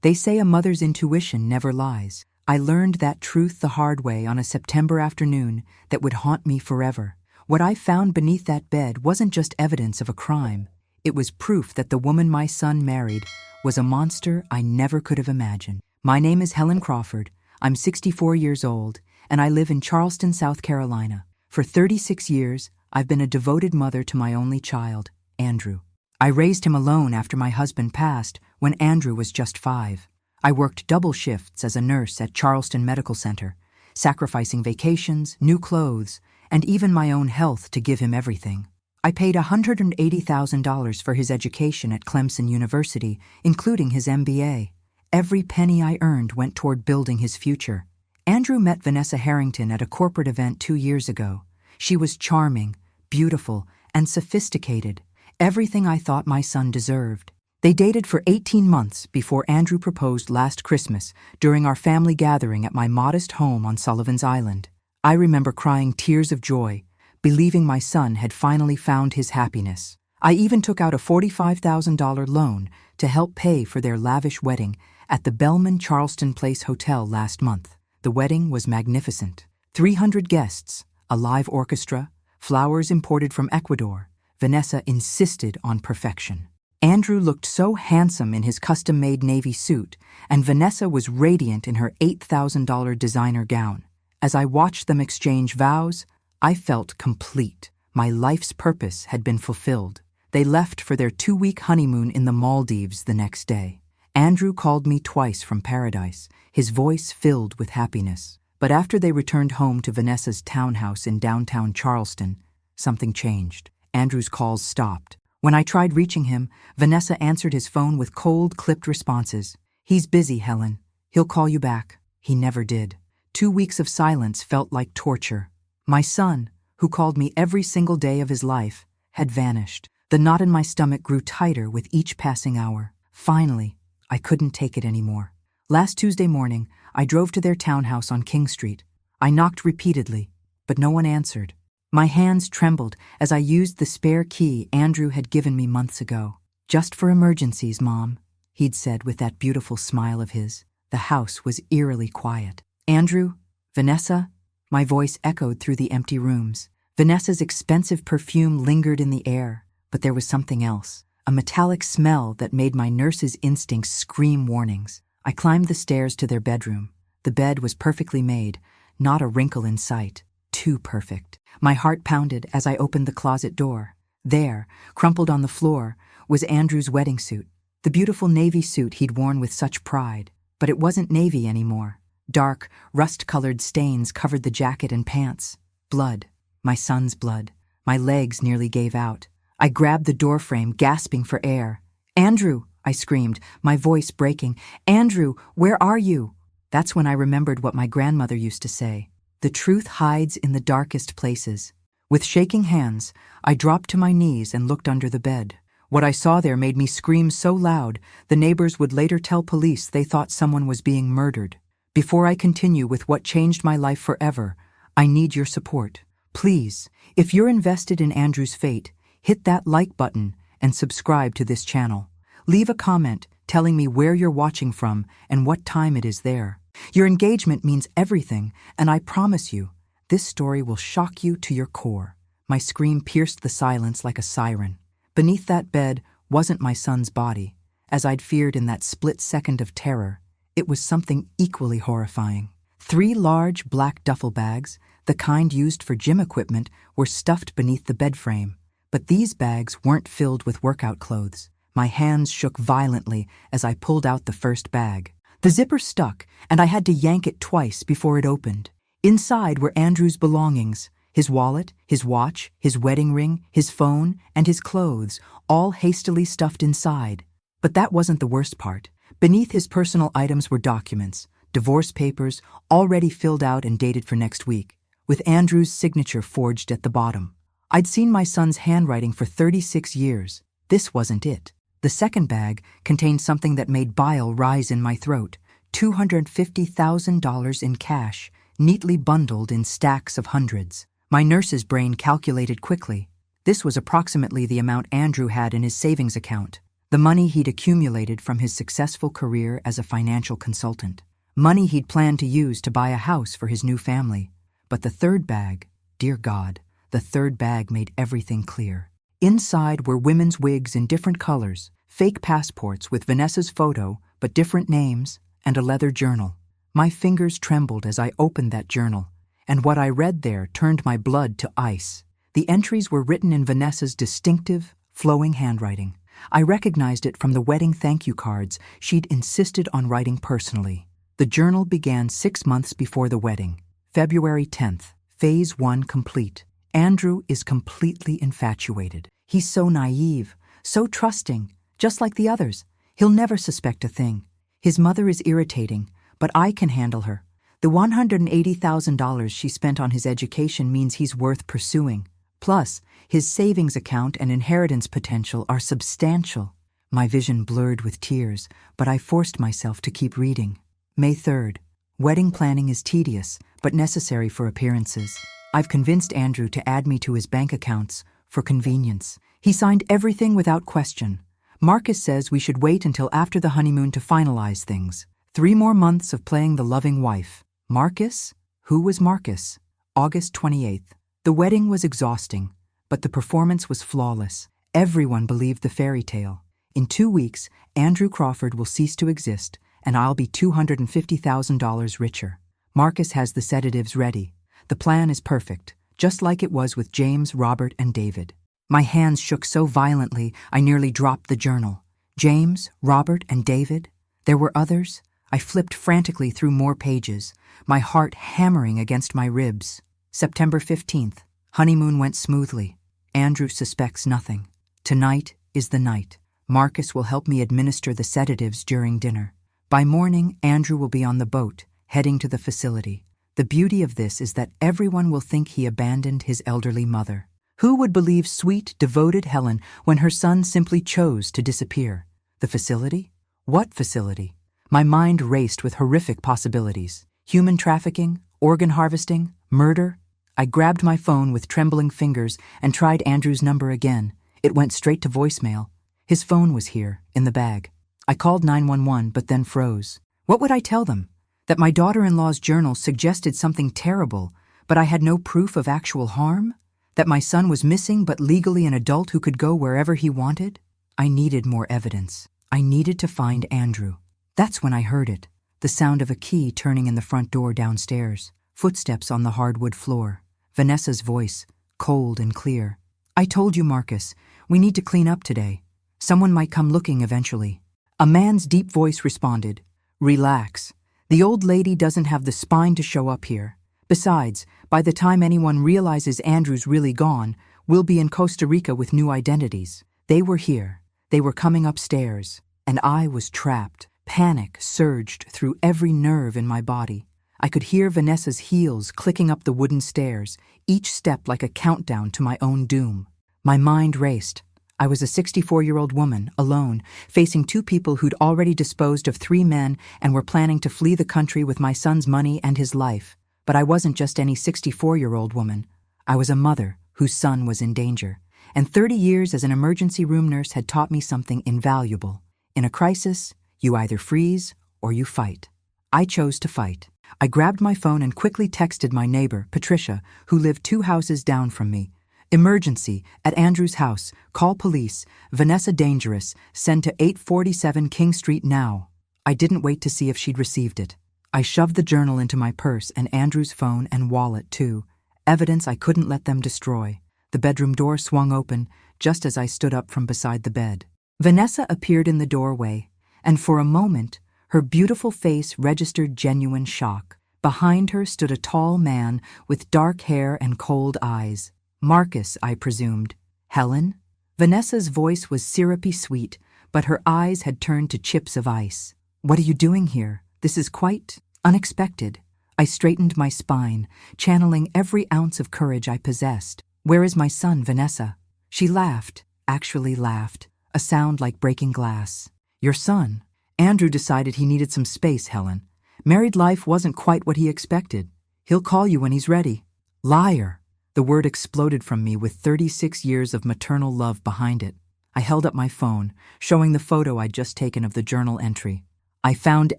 They say a mother's intuition never lies. I learned that truth the hard way on a September afternoon that would haunt me forever. What I found beneath that bed wasn't just evidence of a crime. It was proof that the woman my son married was a monster I never could have imagined. My name is Helen Crawford. I'm 64 years old, and I live in Charleston, South Carolina. For 36 years, I've been a devoted mother to my only child, Andrew. I raised him alone after my husband passed when Andrew was just 5. I worked double shifts as a nurse at Charleston Medical Center, sacrificing vacations, new clothes, and even my own health to give him everything. I paid $180,000 for his education at Clemson University, including his MBA. Every penny I earned went toward building his future. Andrew met Vanessa Harrington at a corporate event 2 years ago. She was charming, beautiful, and sophisticated, everything I thought my son deserved. They dated for 18 months before Andrew proposed last Christmas during our family gathering at my modest home on Sullivan's Island. I remember crying tears of joy, believing my son had finally found his happiness. I even took out a $45,000 loan to help pay for their lavish wedding at the Bellman Charleston Place Hotel last month. The wedding was magnificent. 300 guests, a live orchestra, flowers imported from Ecuador. Vanessa insisted on perfection. Andrew looked so handsome in his custom-made navy suit, and Vanessa was radiant in her $8,000 designer gown. As I watched them exchange vows, I felt complete. My life's purpose had been fulfilled. They left for their 2-week honeymoon in the Maldives the next day. Andrew called me twice from paradise, his voice filled with happiness. But after they returned home to Vanessa's townhouse in downtown Charleston, something changed. Andrew's calls stopped. When I tried reaching him, Vanessa answered his phone with cold, clipped responses. "He's busy, Helen. He'll call you back." He never did. 2 weeks of silence felt like torture. My son, who called me every single day of his life, had vanished. The knot in my stomach grew tighter with each passing hour. Finally, I couldn't take it anymore. Last Tuesday morning, I drove to their townhouse on King Street. I knocked repeatedly, but no one answered. My hands trembled as I used the spare key Andrew had given me months ago. "Just for emergencies, Mom," he'd said with that beautiful smile of his. The house was eerily quiet. "Andrew? Vanessa?" My voice echoed through the empty rooms. Vanessa's expensive perfume lingered in the air, but there was something else. A metallic smell that made my nurse's instincts scream warnings. I climbed the stairs to their bedroom. The bed was perfectly made, not a wrinkle in sight. Too perfect. My heart pounded as I opened the closet door. There, crumpled on the floor, was Andrew's wedding suit, the beautiful navy suit he'd worn with such pride. But it wasn't navy anymore. Dark, rust-colored stains covered the jacket and pants. Blood. My son's blood. My legs nearly gave out. I grabbed the doorframe, gasping for air. "Andrew!" I screamed, my voice breaking. "Andrew, where are you?" That's when I remembered what my grandmother used to say. The truth hides in the darkest places. With shaking hands, I dropped to my knees and looked under the bed. What I saw there made me scream so loud, the neighbors would later tell police they thought someone was being murdered. Before I continue with what changed my life forever, I need your support. Please, if you're invested in Andrew's fate, hit that like button and subscribe to this channel. Leave a comment telling me where you're watching from and what time it is there. Your engagement means everything, and I promise you, this story will shock you to your core. My scream pierced the silence like a siren. Beneath that bed wasn't my son's body, as I'd feared in that split second of terror. It was something equally horrifying. 3 large black duffel bags, the kind used for gym equipment, were stuffed beneath the bed frame. But these bags weren't filled with workout clothes. My hands shook violently as I pulled out the first bag. The zipper stuck, and I had to yank it twice before it opened. Inside were Andrew's belongings, his wallet, his watch, his wedding ring, his phone, and his clothes, all hastily stuffed inside. But that wasn't the worst part. Beneath his personal items were documents, divorce papers, already filled out and dated for next week, with Andrew's signature forged at the bottom. I'd seen my son's handwriting for 36 years. This wasn't it. The second bag contained something that made bile rise in my throat. $250,000 in cash, neatly bundled in stacks of hundreds. My nurse's brain calculated quickly. This was approximately the amount Andrew had in his savings account. The money he'd accumulated from his successful career as a financial consultant. Money he'd planned to use to buy a house for his new family. But the third bag, dear God, the third bag made everything clear. Inside were women's wigs in different colors, fake passports with Vanessa's photo but different names, and a leather journal. My fingers trembled as I opened that journal, and what I read there turned my blood to ice. The entries were written in Vanessa's distinctive, flowing handwriting. I recognized it from the wedding thank you cards she'd insisted on writing personally. The journal began 6 months before the wedding. February 10th, Phase 1 complete. Andrew is completely infatuated. He's so naive, so trusting, just like the others. He'll never suspect a thing. His mother is irritating, but I can handle her. The $180,000 she spent on his education means he's worth pursuing. Plus, his savings account and inheritance potential are substantial. My vision blurred with tears, but I forced myself to keep reading. May 3rd. Wedding planning is tedious, but necessary for appearances. I've convinced Andrew to add me to his bank accounts, for convenience. He signed everything without question. Marcus says we should wait until after the honeymoon to finalize things. 3 more months of playing the loving wife. Marcus? Who was Marcus? August 28th. The wedding was exhausting, but the performance was flawless. Everyone believed the fairy tale. In 2 weeks, Andrew Crawford will cease to exist, and I'll be $250,000 richer. Marcus has the sedatives ready. The plan is perfect, just like it was with James, Robert, and David. My hands shook so violently I nearly dropped the journal. James, Robert, and David? There were others? I flipped frantically through more pages, my heart hammering against my ribs. September 15th. Honeymoon went smoothly. Andrew suspects nothing. Tonight is the night. Marcus will help me administer the sedatives during dinner. By morning, Andrew will be on the boat, heading to the facility. The beauty of this is that everyone will think he abandoned his elderly mother. Who would believe sweet, devoted Helen when her son simply chose to disappear? The facility? What facility? My mind raced with horrific possibilities. Human trafficking, organ harvesting, murder. I grabbed my phone with trembling fingers and tried Andrew's number again. It went straight to voicemail. His phone was here, in the bag. I called 911, but then froze. What would I tell them? That my daughter-in-law's journal suggested something terrible, but I had no proof of actual harm? That my son was missing but legally an adult who could go wherever he wanted? I needed more evidence. I needed to find Andrew. That's when I heard it, the sound of a key turning in the front door downstairs, footsteps on the hardwood floor, Vanessa's voice, cold and clear. I told you, Marcus, we need to clean up today. Someone might come looking eventually. A man's deep voice responded, Relax. The old lady doesn't have the spine to show up here. Besides, by the time anyone realizes Andrew's really gone, we'll be in Costa Rica with new identities. They were here. They were coming upstairs. And I was trapped. Panic surged through every nerve in my body. I could hear Vanessa's heels clicking up the wooden stairs, each step like a countdown to my own doom. My mind raced. I was a 64-year-old woman, alone, facing 2 people who'd already disposed of 3 men and were planning to flee the country with my son's money and his life. But I wasn't just any 64-year-old woman. I was a mother whose son was in danger. And 30 years as an emergency room nurse had taught me something invaluable. In a crisis, you either freeze or you fight. I chose to fight. I grabbed my phone and quickly texted my neighbor, Patricia, who lived 2 houses down from me. Emergency, at Andrew's house, call police, Vanessa dangerous, send to 847 King Street now. I didn't wait to see if she'd received it. I shoved the journal into my purse and Andrew's phone and wallet too, evidence I couldn't let them destroy. The bedroom door swung open just as I stood up from beside the bed. Vanessa appeared in the doorway, and for a moment, her beautiful face registered genuine shock. Behind her stood a tall man with dark hair and cold eyes. Marcus, I presumed. Helen? Vanessa's voice was syrupy sweet, but her eyes had turned to chips of ice. What are you doing here? This is quite unexpected. I straightened my spine, channeling every ounce of courage I possessed. Where is my son, Vanessa? She laughed, actually laughed, a sound like breaking glass. Your son? Andrew decided he needed some space, Helen. Married life wasn't quite what he expected. He'll call you when he's ready. Liar! The word exploded from me with 36 years of maternal love behind it. I held up my phone, showing the photo I'd just taken of the journal entry. I found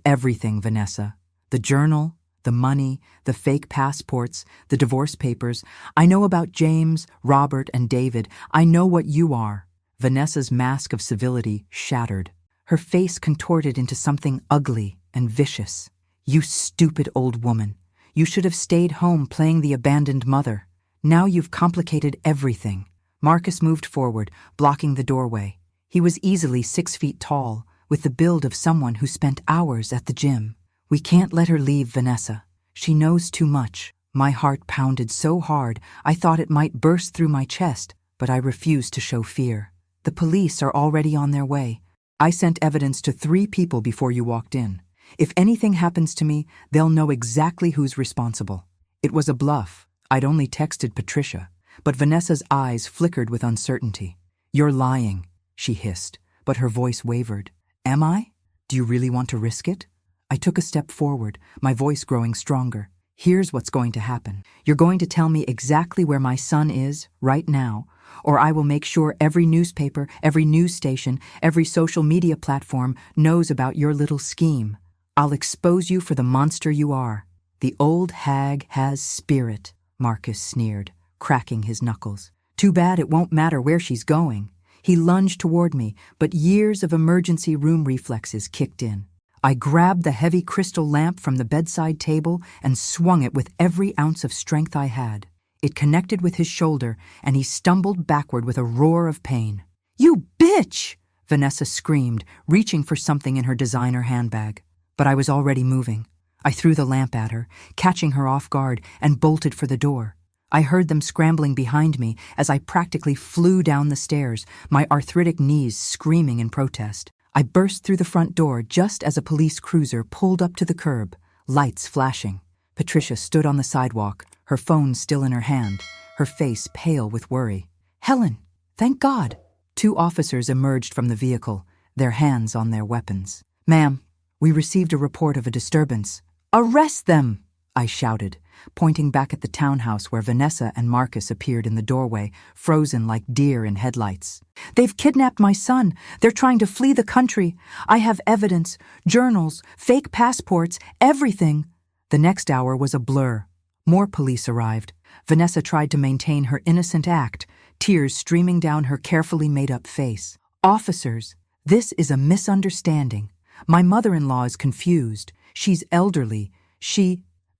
everything, Vanessa. The journal, the money, the fake passports, the divorce papers. I know about James, Robert, and David. I know what you are. Vanessa's mask of civility shattered. Her face contorted into something ugly and vicious. You stupid old woman. You should have stayed home playing the abandoned mother. Now you've complicated everything. Marcus moved forward, blocking the doorway. He was easily 6 feet tall, with the build of someone who spent hours at the gym. We can't let her leave, Vanessa. She knows too much. My heart pounded so hard I thought it might burst through my chest, but I refused to show fear. The police are already on their way. I sent evidence to 3 people before you walked in. If anything happens to me, they'll know exactly who's responsible. It was a bluff. I'd only texted Patricia, but Vanessa's eyes flickered with uncertainty. You're lying, she hissed, but her voice wavered. Am I? Do you really want to risk it? I took a step forward, my voice growing stronger. Here's what's going to happen. You're going to tell me exactly where my son is, right now, or I will make sure every newspaper, every news station, every social media platform knows about your little scheme. I'll expose you for the monster you are. The old hag has spirit, Marcus sneered, cracking his knuckles. Too bad it won't matter where she's going. He lunged toward me, but years of emergency room reflexes kicked in. I grabbed the heavy crystal lamp from the bedside table and swung it with every ounce of strength I had. It connected with his shoulder, and he stumbled backward with a roar of pain. You bitch! Vanessa screamed, reaching for something in her designer handbag. But I was already moving. I threw the lamp at her, catching her off guard, and bolted for the door. I heard them scrambling behind me as I practically flew down the stairs, my arthritic knees screaming in protest. I burst through the front door just as a police cruiser pulled up to the curb, lights flashing. Patricia stood on the sidewalk, her phone still in her hand, her face pale with worry. Helen, thank God! 2 officers emerged from the vehicle, their hands on their weapons. Ma'am, we received a report of a disturbance. Arrest them! I shouted, pointing back at the townhouse where Vanessa and Marcus appeared in the doorway, frozen like deer in headlights. They've kidnapped my son. They're trying to flee the country. I have evidence, journals, fake passports, everything. The next hour was a blur. More police arrived. Vanessa tried to maintain her innocent act, tears streaming down her carefully made-up face. Officers, this is a misunderstanding. My mother-in-law is confused. She's elderly.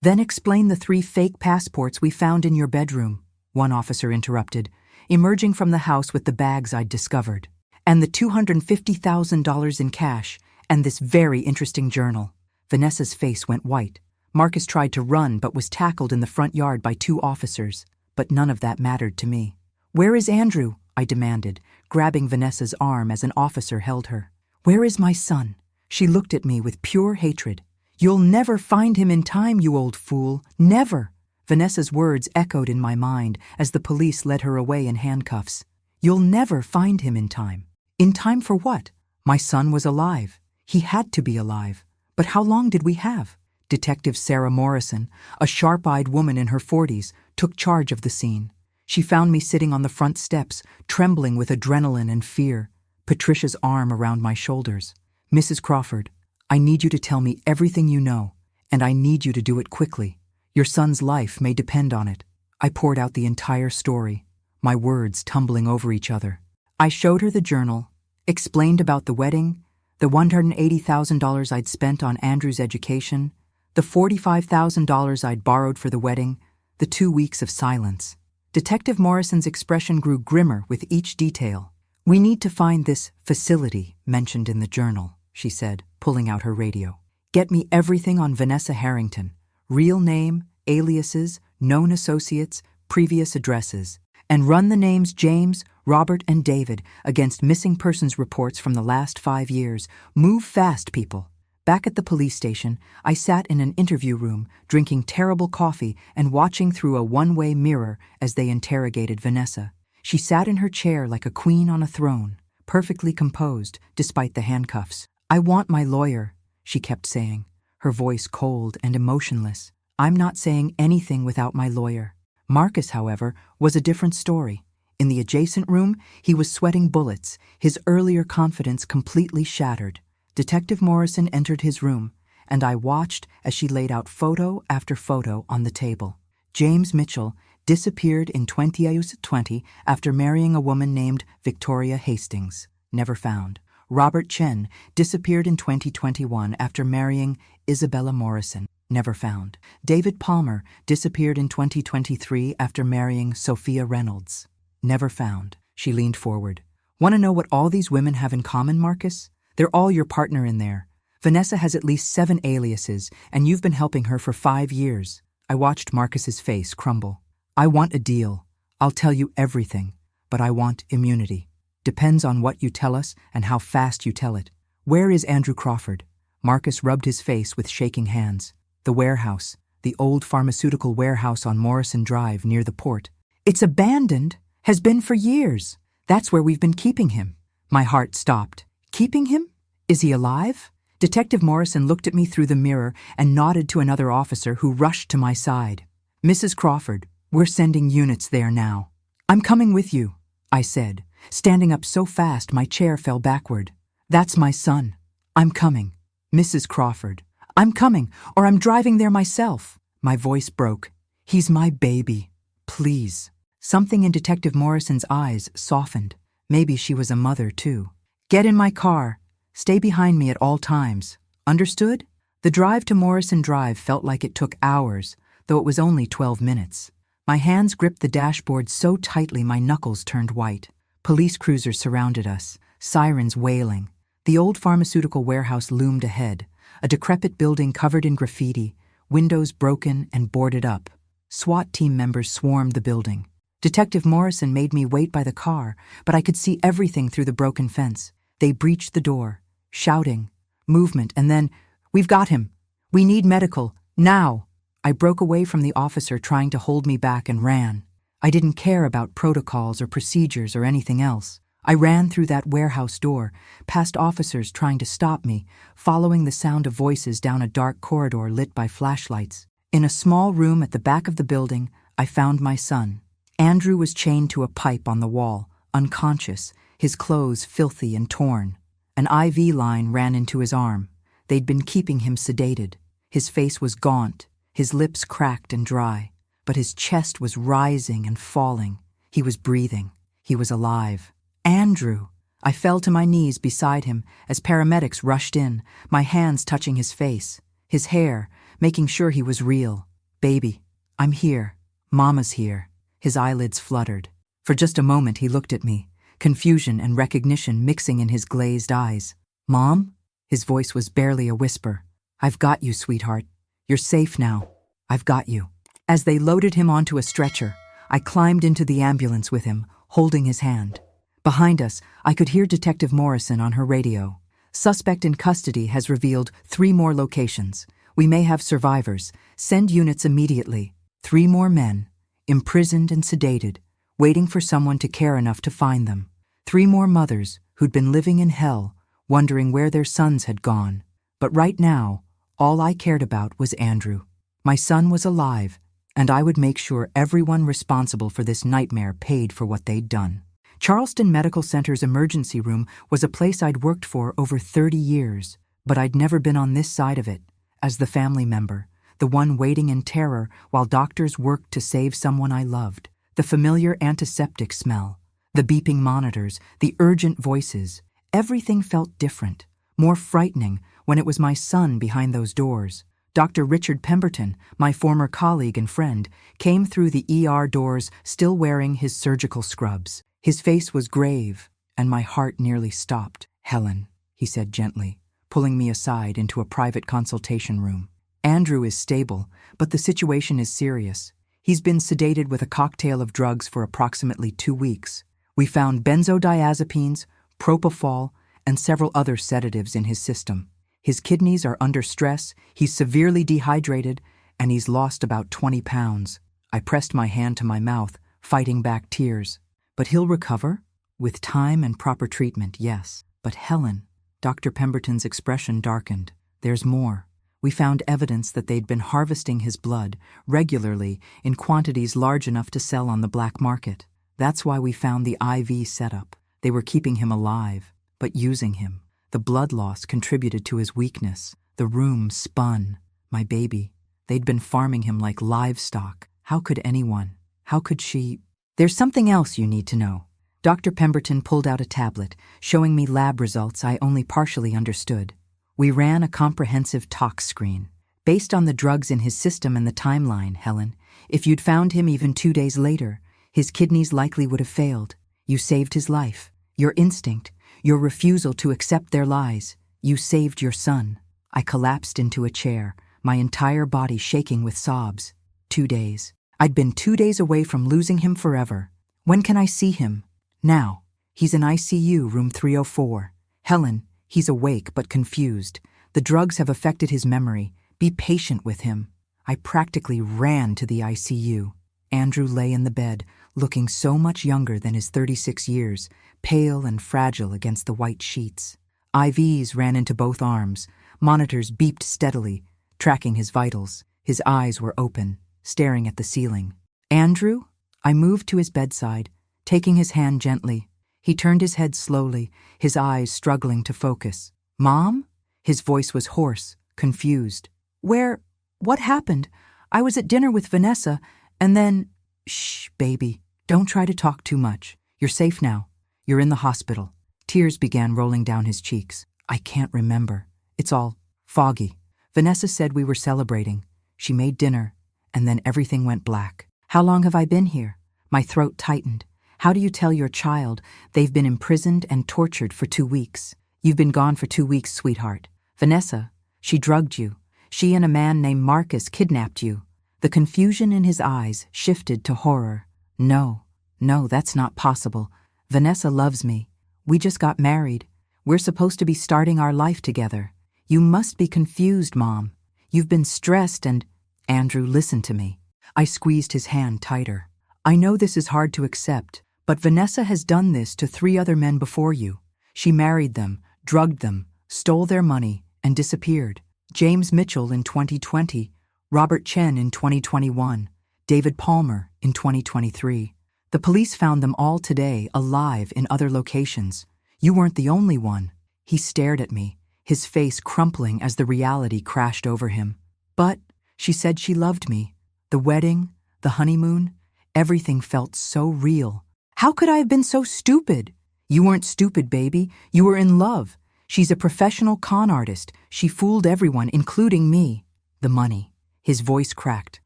Then explain the 3 fake passports we found in your bedroom, one officer interrupted, emerging from the house with the bags I'd discovered, and the $250,000 in cash, and this very interesting journal. Vanessa's face went white. Marcus tried to run but was tackled in the front yard by 2 officers, but none of that mattered to me. Where is Andrew? I demanded, grabbing Vanessa's arm as an officer held her. Where is my son? She looked at me with pure hatred. You'll never find him in time, you old fool. Never. Vanessa's words echoed in my mind as the police led her away in handcuffs. You'll never find him in time. In time for what? My son was alive. He had to be alive. But how long did we have? Detective Sarah Morrison, a sharp-eyed woman in her 40s, took charge of the scene. She found me sitting on the front steps, trembling with adrenaline and fear, Patricia's arm around my shoulders. Mrs. Crawford, I need you to tell me everything you know, and I need you to do it quickly. Your son's life may depend on it. I poured out the entire story, my words tumbling over each other. I showed her the journal, explained about the wedding, the $180,000 I'd spent on Andrew's education, the $45,000 I'd borrowed for the wedding, the 2 weeks of silence. Detective Morrison's expression grew grimmer with each detail. We need to find this facility mentioned in the journal, she said, pulling out her radio. Get me everything on Vanessa Harrington. Real name, aliases, known associates, previous addresses. And run the names James, Robert, and David against missing persons reports from the last 5 years. Move fast, people. Back at the police station, I sat in an interview room, drinking terrible coffee and watching through a one-way mirror as they interrogated Vanessa. She sat in her chair like a queen on a throne, perfectly composed, despite the handcuffs. I want my lawyer, she kept saying, her voice cold and emotionless. I'm not saying anything without my lawyer. Marcus, however, was a different story. In the adjacent room, he was sweating bullets, his earlier confidence completely shattered. Detective Morrison entered his room, and I watched as she laid out photo after photo on the table. James Mitchell disappeared in 2020 after marrying a woman named Victoria Hastings. Never found. Robert Chen disappeared in 2021 after marrying Isabella Morrison. Never found. David Palmer disappeared in 2023 after marrying Sophia Reynolds. Never found. She leaned forward. Want to know what all these women have in common, Marcus? They're all your partner in there. Vanessa has at least 7 aliases, and you've been helping her for 5 years. I watched Marcus's face crumble. I want a deal. I'll tell you everything, but I want immunity. Depends on what you tell us and how fast you tell it. Where is Andrew Crawford? Marcus rubbed his face with shaking hands. The warehouse, the old pharmaceutical warehouse on Morrison Drive near the port. It's abandoned, has been for years. That's where we've been keeping him. My heart stopped. Keeping him? Is he alive? Detective Morrison looked at me through the mirror and nodded to another officer who rushed to my side. Mrs. Crawford, we're sending units there now. I'm coming with you, I said, standing up so fast my chair fell backward. That's my son. I'm coming. Mrs. Crawford, I'm coming, or I'm driving there myself. My voice broke. He's my baby. Please. Something in Detective Morrison's eyes softened. Maybe she was a mother, too. Get in my car. Stay behind me at all times. Understood? The drive to Morrison Drive felt like it took hours, though it was only 12 minutes. My hands gripped the dashboard so tightly my knuckles turned white. Police cruisers surrounded us, sirens wailing. The old pharmaceutical warehouse loomed ahead, a decrepit building covered in graffiti, windows broken and boarded up. SWAT team members swarmed the building. Detective Morrison made me wait by the car, but I could see everything through the broken fence. They breached the door, shouting, movement, and then, "We've got him. We need medical, now." I broke away from the officer trying to hold me back and ran. I didn't care about protocols or procedures or anything else. I ran through that warehouse door, past officers trying to stop me, following the sound of voices down a dark corridor lit by flashlights. In a small room at the back of the building, I found my son. Andrew was chained to a pipe on the wall, unconscious, his clothes filthy and torn. An IV line ran into his arm. They'd been keeping him sedated. His face was gaunt, his lips cracked and dry, but his chest was rising and falling. He was breathing. He was alive. Andrew! I fell to my knees beside him as paramedics rushed in, my hands touching his face, his hair, making sure he was real. Baby, I'm here. Mama's here. His eyelids fluttered. For just a moment he looked at me, confusion and recognition mixing in his glazed eyes. Mom? His voice was barely a whisper. I've got you, sweetheart. You're safe now. I've got you. As they loaded him onto a stretcher, I climbed into the ambulance with him, holding his hand. Behind us, I could hear Detective Morrison on her radio. Suspect in custody has revealed 3 more locations. We may have survivors. Send units immediately. 3 more men, imprisoned and sedated, waiting for someone to care enough to find them. 3 more mothers who'd been living in hell, wondering where their sons had gone. But right now, all I cared about was Andrew. My son was alive, and I would make sure everyone responsible for this nightmare paid for what they'd done. Charleston Medical Center's emergency room was a place I'd worked for over 30 years, but I'd never been on this side of it, as the family member, the one waiting in terror while doctors worked to save someone I loved. The familiar antiseptic smell, the beeping monitors, the urgent voices, everything felt different, more frightening when it was my son behind those doors. Dr. Richard Pemberton, my former colleague and friend, came through the ER doors still wearing his surgical scrubs. His face was grave, and my heart nearly stopped. "Helen," he said gently, pulling me aside into a private consultation room. "Andrew is stable, but the situation is serious. He's been sedated with a cocktail of drugs for approximately 2 weeks. We found benzodiazepines, propofol, and several other sedatives in his system. His kidneys are under stress, he's severely dehydrated, and he's lost about 20 pounds. I pressed my hand to my mouth, fighting back tears. But he'll recover? With time and proper treatment, yes. But Helen, Dr. Pemberton's expression darkened. There's more. We found evidence that they'd been harvesting his blood regularly in quantities large enough to sell on the black market. That's why we found the IV setup. They were keeping him alive, but using him. The blood loss contributed to his weakness. The room spun. My baby. They'd been farming him like livestock. How could anyone? How could she? There's something else you need to know. Dr. Pemberton pulled out a tablet, showing me lab results I only partially understood. We ran a comprehensive tox screen. Based on the drugs in his system and the timeline, Helen, if you'd found him even 2 days later, his kidneys likely would have failed. You saved his life. Your instinct, your refusal to accept their lies. You saved your son. I collapsed into a chair, my entire body shaking with sobs. 2 days. I'd been 2 days away from losing him forever. When can I see him? Now. He's in ICU, room 304. Helen, he's awake but confused. The drugs have affected his memory. Be patient with him. I practically ran to the ICU. Andrew lay in the bed, looking so much younger than his 36 years, pale and fragile against the white sheets. IVs ran into both arms. Monitors beeped steadily, tracking his vitals. His eyes were open, staring at the ceiling. Andrew? I moved to his bedside, taking his hand gently. He turned his head slowly, his eyes struggling to focus. Mom? His voice was hoarse, confused. What happened? I was at dinner with Vanessa, and then… Shh, baby. Don't try to talk too much. You're safe now. You're in the hospital. Tears began rolling down his cheeks. I can't remember. It's all foggy. Vanessa said we were celebrating. She made dinner, and then everything went black. How long have I been here? My throat tightened. How do you tell your child they've been imprisoned and tortured for 2 weeks? You've been gone for 2 weeks, sweetheart. Vanessa, she drugged you. She and a man named Marcus kidnapped you. The confusion in his eyes shifted to horror. No, that's not possible. Vanessa loves me. We just got married. We're supposed to be starting our life together. You must be confused, Mom. You've been stressed and… Andrew, listen to me. I squeezed his hand tighter. I know this is hard to accept, but Vanessa has done this to 3 other men before you. She married them, drugged them, stole their money, and disappeared. James Mitchell in 2020, Robert Chen in 2021, David Palmer in 2023. The police found them all today, alive in other locations. You weren't the only one. He stared at me, his face crumpling as the reality crashed over him. But she said she loved me. The wedding, the honeymoon, everything felt so real. How could I have been so stupid? You weren't stupid, baby. You were in love. She's a professional con artist. She fooled everyone, including me. The money. His voice cracked.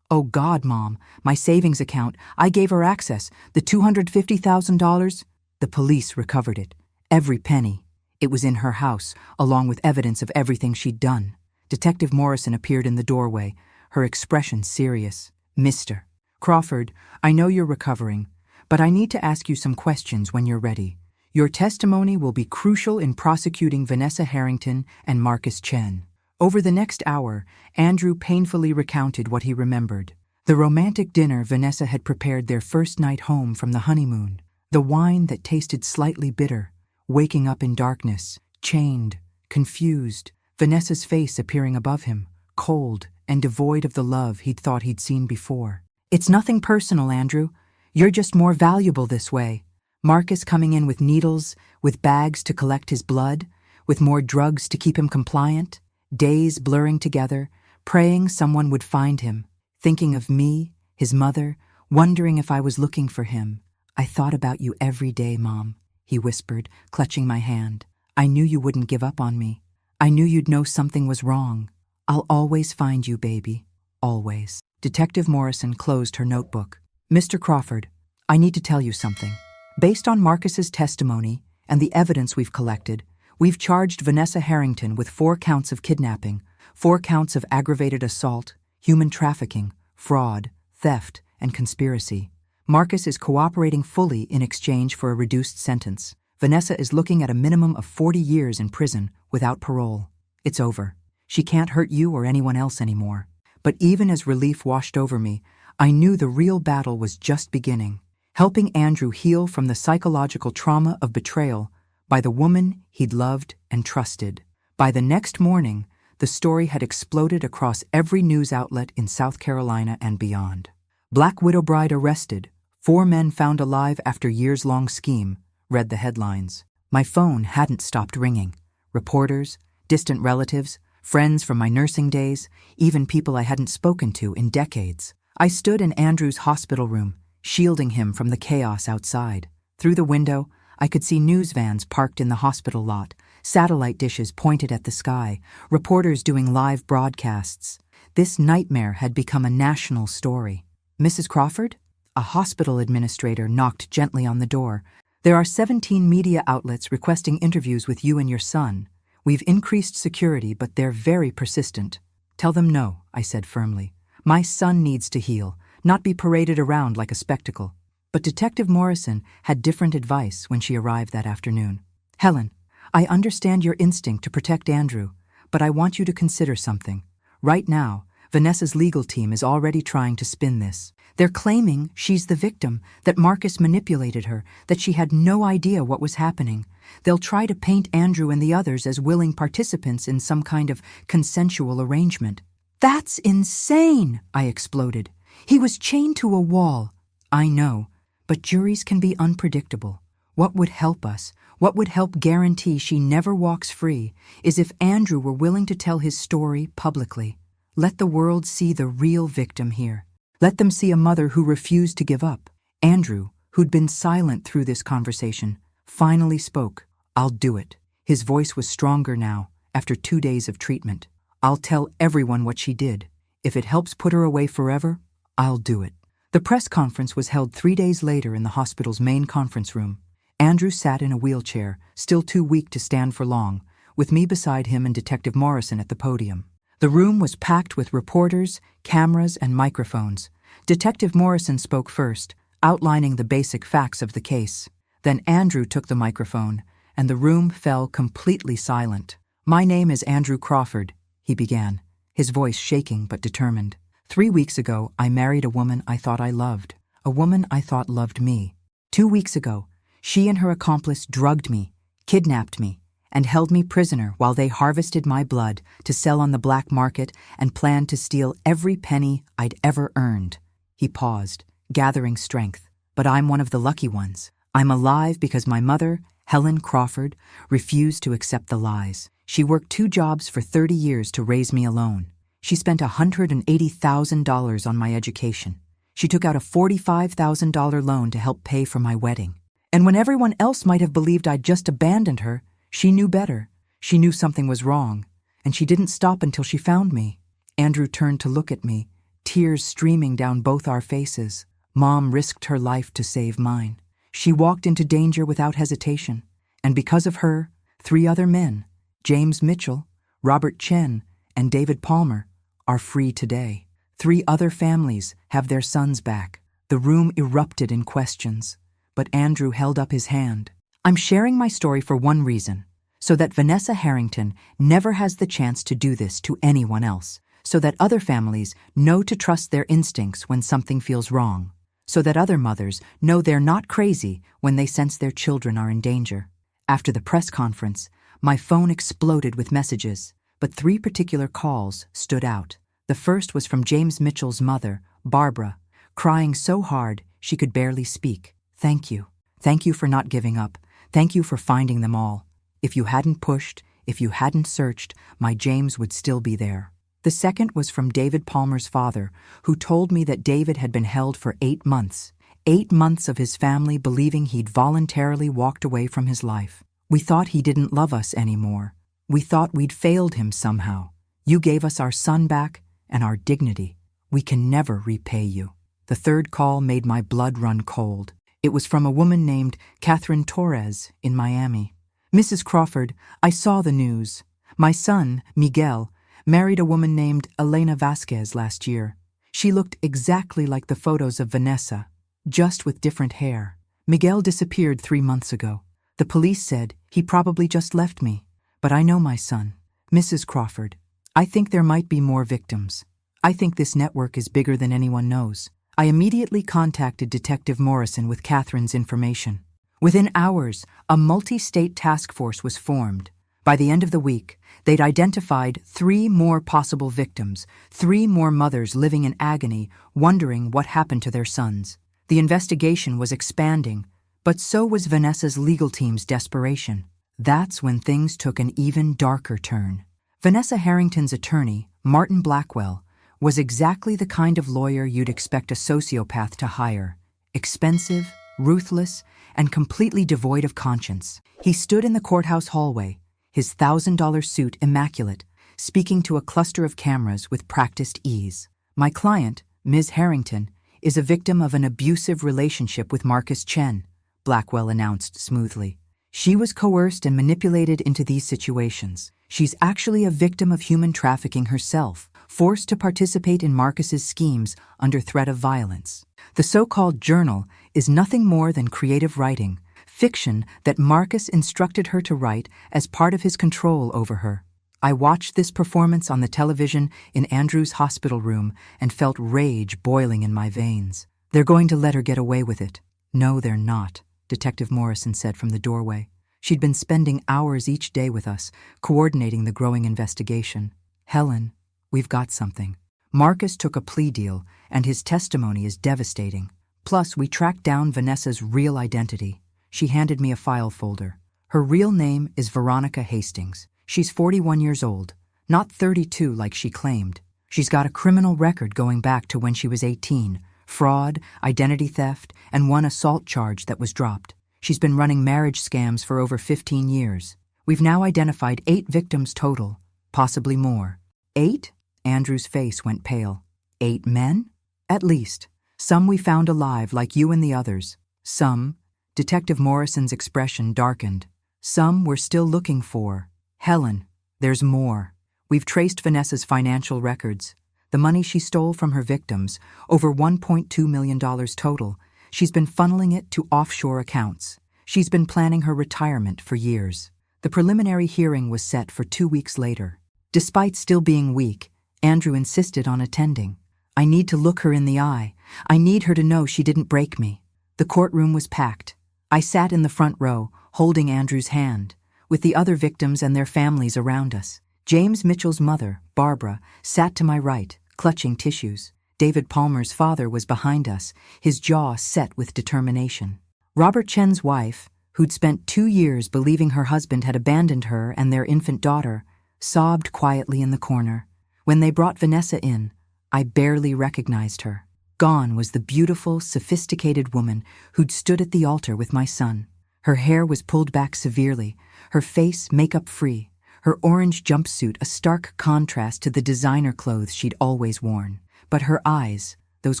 Oh God, Mom, my savings account. I gave her access. The $250,000. The police recovered it. Every penny. It was in her house, along with evidence of everything she'd done. Detective Morrison appeared in the doorway, her expression serious. Mr. Crawford, I know you're recovering, but I need to ask you some questions when you're ready. Your testimony will be crucial in prosecuting Vanessa Harrington and Marcus Chen. Over the next hour, Andrew painfully recounted what he remembered. The romantic dinner Vanessa had prepared their first night home from the honeymoon. The wine that tasted slightly bitter. Waking up in darkness, chained, confused. Vanessa's face appearing above him, cold and devoid of the love he'd thought he'd seen before. It's nothing personal, Andrew. You're just more valuable this way. Marcus coming in with needles, with bags to collect his blood, with more drugs to keep him compliant, days blurring together, praying someone would find him, thinking of me, his mother, wondering if I was looking for him. I thought about you every day, Mom, he whispered, clutching my hand. I knew you wouldn't give up on me. I knew you'd know something was wrong. I'll always find you, baby. Always. Detective Morrison closed her notebook. Mr. Crawford, I need to tell you something. Based on Marcus's testimony and the evidence we've collected, we've charged Vanessa Harrington with 4 counts of kidnapping, 4 counts of aggravated assault, human trafficking, fraud, theft, and conspiracy. Marcus is cooperating fully in exchange for a reduced sentence. Vanessa is looking at a minimum of 40 years in prison without parole. It's over. She can't hurt you or anyone else anymore. But even as relief washed over me, I knew the real battle was just beginning. Helping Andrew heal from the psychological trauma of betrayal by the woman he'd loved and trusted. By the next morning, the story had exploded across every news outlet in South Carolina and beyond. Black widow bride arrested, 4 men found alive after years-long scheme, read the headlines. My phone hadn't stopped ringing. Reporters, distant relatives, friends from my nursing days, even people I hadn't spoken to in decades. I stood in Andrew's hospital room, shielding him from the chaos outside. Through the window, I could see news vans parked in the hospital lot, satellite dishes pointed at the sky, reporters doing live broadcasts. This nightmare had become a national story. "Mrs. Crawford?" A hospital administrator knocked gently on the door. "There are 17 media outlets requesting interviews with you and your son. We've increased security, but they're very persistent." "Tell them no," I said firmly. "My son needs to heal, not be paraded around like a spectacle." But Detective Morrison had different advice when she arrived that afternoon. "Helen, I understand your instinct to protect Andrew, but I want you to consider something. Right now, Vanessa's legal team is already trying to spin this. They're claiming she's the victim, that Marcus manipulated her, that she had no idea what was happening. They'll try to paint Andrew and the others as willing participants in some kind of consensual arrangement." "That's insane!" I exploded. "He was chained to a wall." "I know, but juries can be unpredictable. What would help us, what would help guarantee she never walks free, is if Andrew were willing to tell his story publicly. Let the world see the real victim here. Let them see a mother who refused to give up." Andrew, who'd been silent through this conversation, finally spoke. "I'll do it." His voice was stronger now, after 2 days of treatment. "I'll tell everyone what she did. If it helps put her away forever, I'll do it." The press conference was held 3 days later in the hospital's main conference room. Andrew sat in a wheelchair, still too weak to stand for long, with me beside him and Detective Morrison at the podium. The room was packed with reporters, cameras, and microphones. Detective Morrison spoke first, outlining the basic facts of the case. Then Andrew took the microphone, and the room fell completely silent. "My name is Andrew Crawford," he began, his voice shaking but determined. 3 weeks ago, I married a woman I thought I loved, a woman I thought loved me. 2 weeks ago, she and her accomplice drugged me, kidnapped me, and held me prisoner while they harvested my blood to sell on the black market and planned to steal every penny I'd ever earned." He paused, gathering strength. "But I'm one of the lucky ones. I'm alive because my mother, Helen Crawford, refused to accept the lies. She worked 2 jobs for 30 years to raise me alone. She spent $180,000 on my education. She took out a $45,000 loan to help pay for my wedding. And when everyone else might have believed I'd just abandoned her, she knew better. She knew something was wrong, and she didn't stop until she found me." Andrew turned to look at me, tears streaming down both our faces. "Mom risked her life to save mine. She walked into danger without hesitation, and because of her, 3 other men, James Mitchell, Robert Chen, and David Palmer, are free today. 3 other families have their sons back." The room erupted in questions, but Andrew held up his hand. "I'm sharing my story for one reason, so that Vanessa Harrington never has the chance to do this to anyone else, so that other families know to trust their instincts when something feels wrong, so that other mothers know they're not crazy when they sense their children are in danger." After the press conference, my phone exploded with messages, but 3 particular calls stood out. The first was from James Mitchell's mother, Barbara, crying so hard she could barely speak. "Thank you. Thank you for not giving up. Thank you for finding them all. If you hadn't pushed, if you hadn't searched, my James would still be there." The second was from David Palmer's father, who told me that David had been held for 8 months. 8 months of his family believing he'd voluntarily walked away from his life. "We thought he didn't love us anymore. We thought we'd failed him somehow. You gave us our son back and our dignity. We can never repay you." The third call made my blood run cold. It was from a woman named Catherine Torres in Miami. "Mrs. Crawford, I saw the news. My son, Miguel, married a woman named Elena Vasquez last year. She looked exactly like the photos of Vanessa, just with different hair. Miguel disappeared 3 months ago. The police said he probably just left me, but I know my son. Mrs. Crawford, I think there might be more victims. I think this network is bigger than anyone knows." I immediately contacted Detective Morrison with Catherine's information. Within hours, a multi-state task force was formed. By the end of the week, they'd identified 3 more possible victims, 3 more mothers living in agony, wondering what happened to their sons. The investigation was expanding, but so was Vanessa's legal team's desperation. That's when things took an even darker turn. Vanessa Harrington's attorney, Martin Blackwell, was exactly the kind of lawyer you'd expect a sociopath to hire. Expensive, ruthless, and completely devoid of conscience. He stood in the courthouse hallway, his $1,000 suit immaculate, speaking to a cluster of cameras with practiced ease. My client, Ms. Harrington, is a victim of an abusive relationship with Marcus Chen, Blackwell announced smoothly. She was coerced and manipulated into these situations. She's actually a victim of human trafficking herself, forced to participate in Marcus's schemes under threat of violence. The so-called journal is nothing more than creative writing, fiction that Marcus instructed her to write as part of his control over her. I watched this performance on the television in Andrew's hospital room and felt rage boiling in my veins. They're going to let her get away with it. No, they're not, Detective Morrison said from the doorway. She'd been spending hours each day with us, coordinating the growing investigation. Helen, we've got something. Marcus took a plea deal, and his testimony is devastating. Plus, we tracked down Vanessa's real identity. She handed me a file folder. Her real name is Veronica Hastings. She's 41 years old, not 32 like she claimed. She's got a criminal record going back to when she was 18, fraud, identity theft, and one assault charge that was dropped. She's been running marriage scams for over 15 years. We've now identified 8 victims total, possibly more. 8? Andrew's face went pale. 8 men? At least. Some we found alive like you and the others. Some, Detective Morrison's expression darkened. Some we're still looking for. Helen, there's more. We've traced Vanessa's financial records. The money she stole from her victims, over $1.2 million total, she's been funneling it to offshore accounts. She's been planning her retirement for years. The preliminary hearing was set for 2 weeks later. Despite still being weak, Andrew insisted on attending. I need to look her in the eye. I need her to know she didn't break me. The courtroom was packed. I sat in the front row, holding Andrew's hand, with the other victims and their families around us. James Mitchell's mother, Barbara, sat to my right, clutching tissues. David Palmer's father was behind us, his jaw set with determination. Robert Chen's wife, who'd spent 2 years believing her husband had abandoned her and their infant daughter, sobbed quietly in the corner. When they brought Vanessa in, I barely recognized her. Gone was the beautiful, sophisticated woman who'd stood at the altar with my son. Her hair was pulled back severely, her face makeup-free, her orange jumpsuit a stark contrast to the designer clothes she'd always worn. But her eyes, those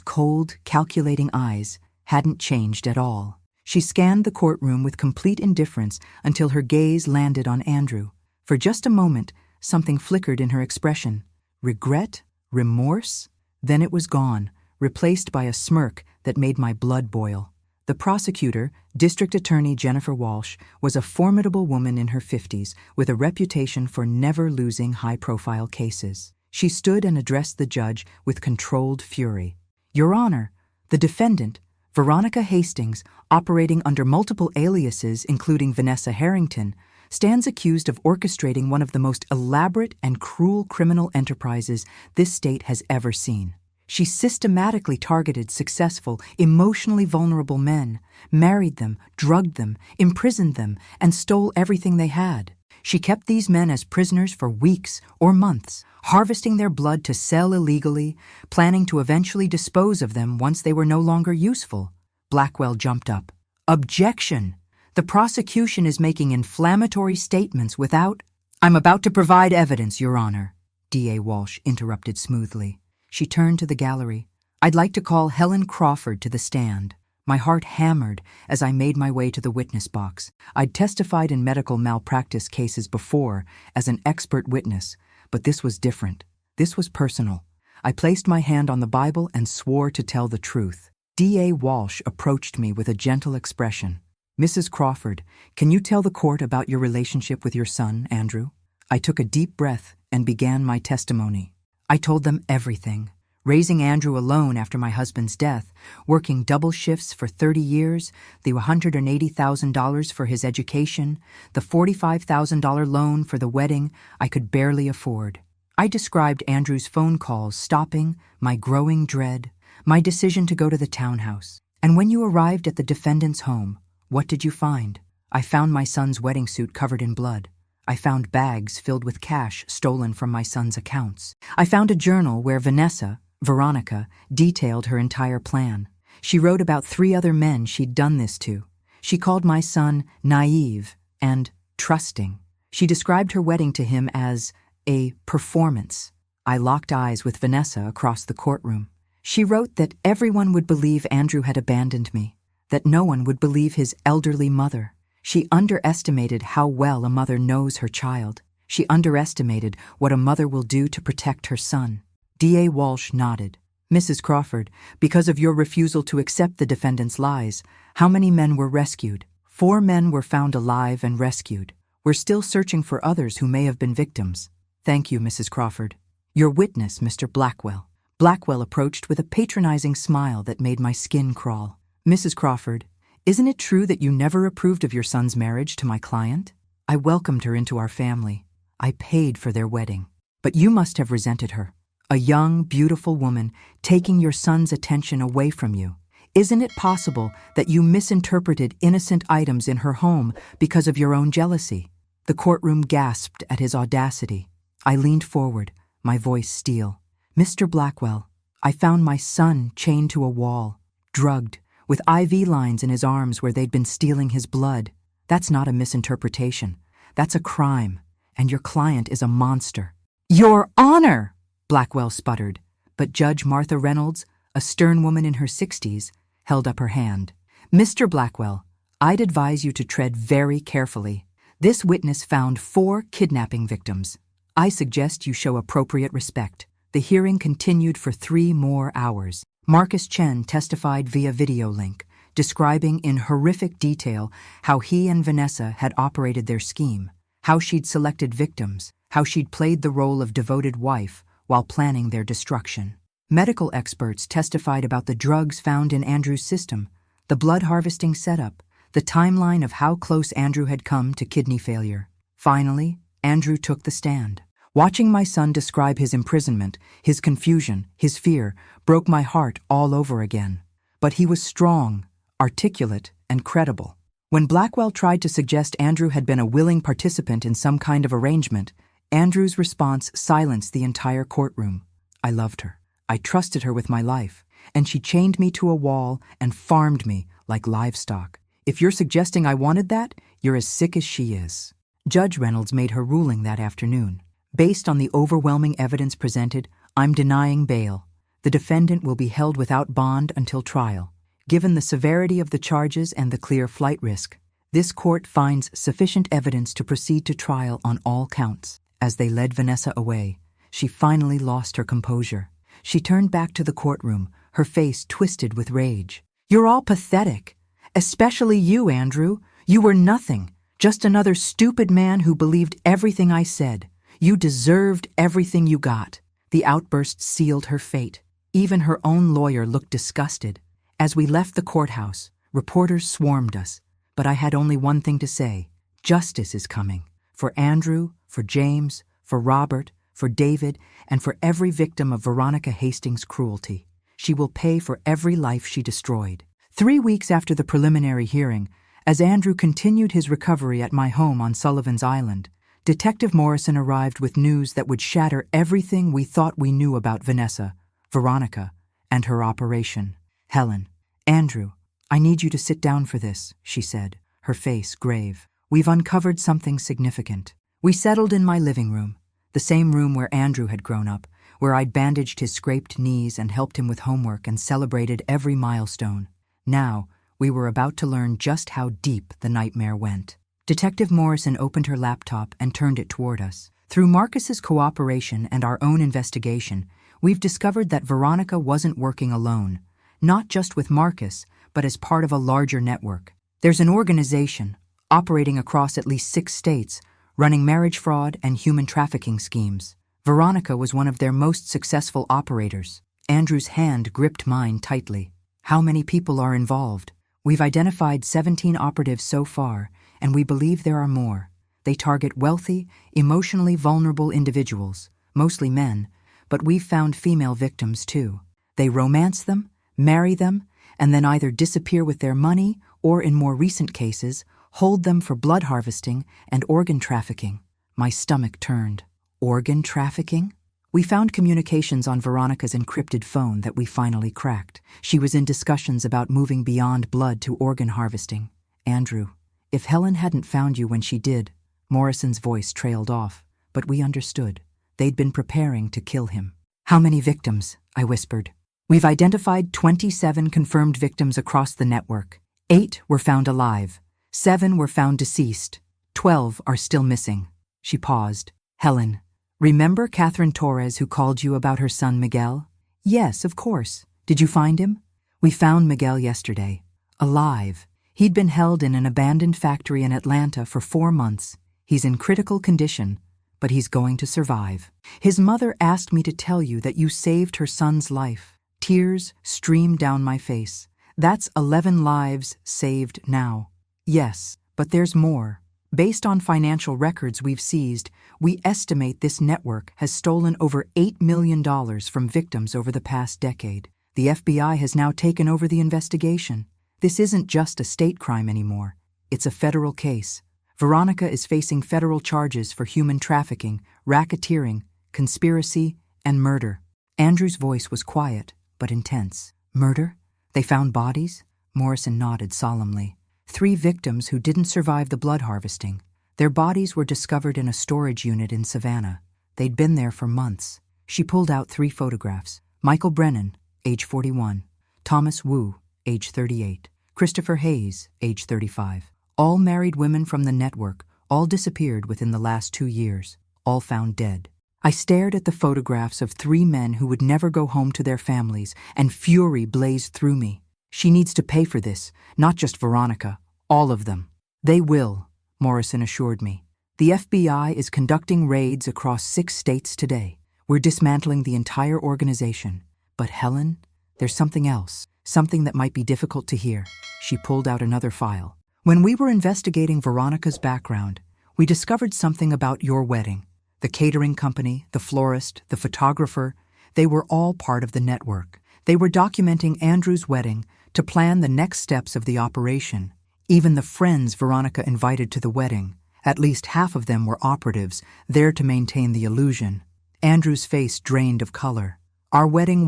cold, calculating eyes, hadn't changed at all. She scanned the courtroom with complete indifference until her gaze landed on Andrew. For just a moment, something flickered in her expression. Regret? Remorse? Then it was gone, replaced by a smirk that made my blood boil. The prosecutor, District Attorney Jennifer Walsh, was a formidable woman in her 50s with a reputation for never losing high-profile cases. She stood and addressed the judge with controlled fury. Your Honor, the defendant, Veronica Hastings, operating under multiple aliases including Vanessa Harrington, stands accused of orchestrating one of the most elaborate and cruel criminal enterprises this state has ever seen. She systematically targeted successful, emotionally vulnerable men, married them, drugged them, imprisoned them, and stole everything they had. She kept these men as prisoners for weeks or months, harvesting their blood to sell illegally, planning to eventually dispose of them once they were no longer useful. Blackwell jumped up. Objection! The prosecution is making inflammatory statements without— I'm about to provide evidence, Your Honor, D.A. Walsh interrupted smoothly. She turned to the gallery. I'd like to call Helen Crawford to the stand. My heart hammered as I made my way to the witness box. I'd testified in medical malpractice cases before as an expert witness, but this was different. This was personal. I placed my hand on the Bible and swore to tell the truth. D.A. Walsh approached me with a gentle expression. Mrs. Crawford, can you tell the court about your relationship with your son, Andrew? I took a deep breath and began my testimony. I told them everything. Raising Andrew alone after my husband's death, working double shifts for 30 years, the $180,000 for his education, the $45,000 loan for the wedding I could barely afford. I described Andrew's phone calls stopping, my growing dread, my decision to go to the townhouse. And when you arrived at the defendant's home, what did you find? I found my son's wedding suit covered in blood. I found bags filled with cash stolen from my son's accounts. I found a journal where Veronica, detailed her entire plan. She wrote about 3 other men she'd done this to. She called my son naive and trusting. She described her wedding to him as a performance. I locked eyes with Vanessa across the courtroom. She wrote that everyone would believe Andrew had abandoned me, that no one would believe his elderly mother. She underestimated how well a mother knows her child. She underestimated what a mother will do to protect her son. D.A. Walsh nodded. Mrs. Crawford, because of your refusal to accept the defendant's lies, how many men were rescued? 4 men were found alive and rescued. We're still searching for others who may have been victims. Thank you, Mrs. Crawford. Your witness, Mr. Blackwell. Blackwell approached with a patronizing smile that made my skin crawl. Mrs. Crawford, isn't it true that you never approved of your son's marriage to my client? I welcomed her into our family. I paid for their wedding. But you must have resented her. A young, beautiful woman taking your son's attention away from you. Isn't it possible that you misinterpreted innocent items in her home because of your own jealousy? The courtroom gasped at his audacity. I leaned forward, my voice steel. Mr. Blackwell, I found my son chained to a wall, drugged, with IV lines in his arms where they'd been stealing his blood. That's not a misinterpretation. That's a crime, and your client is a monster. Your Honor! Blackwell sputtered, but Judge Martha Reynolds, a stern woman in her 60s, held up her hand. Mr. Blackwell, I'd advise you to tread very carefully. This witness found 4 kidnapping victims. I suggest you show appropriate respect. The hearing continued for 3 more hours. Marcus Chen testified via video link, describing in horrific detail how he and Vanessa had operated their scheme, how she'd selected victims, how she'd played the role of devoted wife while planning their destruction. Medical experts testified about the drugs found in Andrew's system, the blood harvesting setup, the timeline of how close Andrew had come to kidney failure. Finally, Andrew took the stand. Watching my son describe his imprisonment, his confusion, his fear, broke my heart all over again. But he was strong, articulate, and credible. When Blackwell tried to suggest Andrew had been a willing participant in some kind of arrangement, Andrew's response silenced the entire courtroom. I loved her. I trusted her with my life, and she chained me to a wall and farmed me like livestock. If you're suggesting I wanted that, you're as sick as she is. Judge Reynolds made her ruling that afternoon. Based on the overwhelming evidence presented, I'm denying bail. The defendant will be held without bond until trial. Given the severity of the charges and the clear flight risk, this court finds sufficient evidence to proceed to trial on all counts. As they led Vanessa away, she finally lost her composure. She turned back to the courtroom, her face twisted with rage. You're all pathetic. Especially you, Andrew. You were nothing. Just another stupid man who believed everything I said. You deserved everything you got. The outburst sealed her fate. Even her own lawyer looked disgusted. As we left the courthouse, reporters swarmed us. But I had only one thing to say. Justice is coming. For Andrew, for James, for Robert, for David, and for every victim of Veronica Hastings' cruelty. She will pay for every life she destroyed. 3 weeks after the preliminary hearing, as Andrew continued his recovery at my home on Sullivan's Island, Detective Morrison arrived with news that would shatter everything we thought we knew about Vanessa, Veronica, and her operation. Helen, Andrew, I need you to sit down for this, she said, her face grave. We've uncovered something significant. We settled in my living room, the same room where Andrew had grown up, where I'd bandaged his scraped knees and helped him with homework and celebrated every milestone. Now, we were about to learn just how deep the nightmare went. Detective Morrison opened her laptop and turned it toward us. Through Marcus's cooperation and our own investigation, we've discovered that Veronica wasn't working alone, not just with Marcus, but as part of a larger network. There's an organization, operating across at least 6 states, running marriage fraud and human trafficking schemes. Veronica was one of their most successful operators. Andrew's hand gripped mine tightly. How many people are involved? We've identified 17 operatives so far, and we believe there are more. They target wealthy, emotionally vulnerable individuals, mostly men, but we've found female victims too. They romance them, marry them, and then either disappear with their money or, in more recent cases, hold them for blood harvesting and organ trafficking. My stomach turned. Organ trafficking? We found communications on Veronica's encrypted phone that we finally cracked. She was in discussions about moving beyond blood to organ harvesting. Andrew, if Helen hadn't found you when she did, Morrison's voice trailed off, but we understood. They'd been preparing to kill him. How many victims? I whispered. We've identified 27 confirmed victims across the network. 8 were found alive. 7 were found deceased. 12 are still missing. She paused. Helen, remember Catherine Torres who called you about her son Miguel? Yes, of course. Did you find him? We found Miguel yesterday. Alive. He'd been held in an abandoned factory in Atlanta for 4 months. He's in critical condition, but he's going to survive. His mother asked me to tell you that you saved her son's life. Tears streamed down my face. That's 11 lives saved now. Yes, but there's more. Based on financial records we've seized, we estimate this network has stolen over $8 million from victims over the past decade. The FBI has now taken over the investigation. This isn't just a state crime anymore. It's a federal case. Veronica is facing federal charges for human trafficking, racketeering, conspiracy, and murder. Andrew's voice was quiet, but intense. Murder? They found bodies? Morrison nodded solemnly. 3 victims who didn't survive the blood harvesting. Their bodies were discovered in a storage unit in Savannah. They'd been there for months. She pulled out 3 photographs. Michael Brennan, age 41. Thomas Wu, age 38. Christopher Hayes, age 35. All married women from the network, all disappeared within the last 2 years, all found dead. I stared at the photographs of 3 men who would never go home to their families, and fury blazed through me. She needs to pay for this, not just Veronica, all of them. They will, Morrison assured me. The FBI is conducting raids across 6 states today. We're dismantling the entire organization. But Helen, there's something else, something that might be difficult to hear. She pulled out another file. When we were investigating Veronica's background, we discovered something about your wedding. The catering company, the florist, the photographer, they were all part of the network. They were documenting Andrew's wedding to plan the next steps of the operation. Even the friends Veronica invited to the wedding, at least half of them were operatives, there to maintain the illusion. Andrew's face drained of color. Our wedding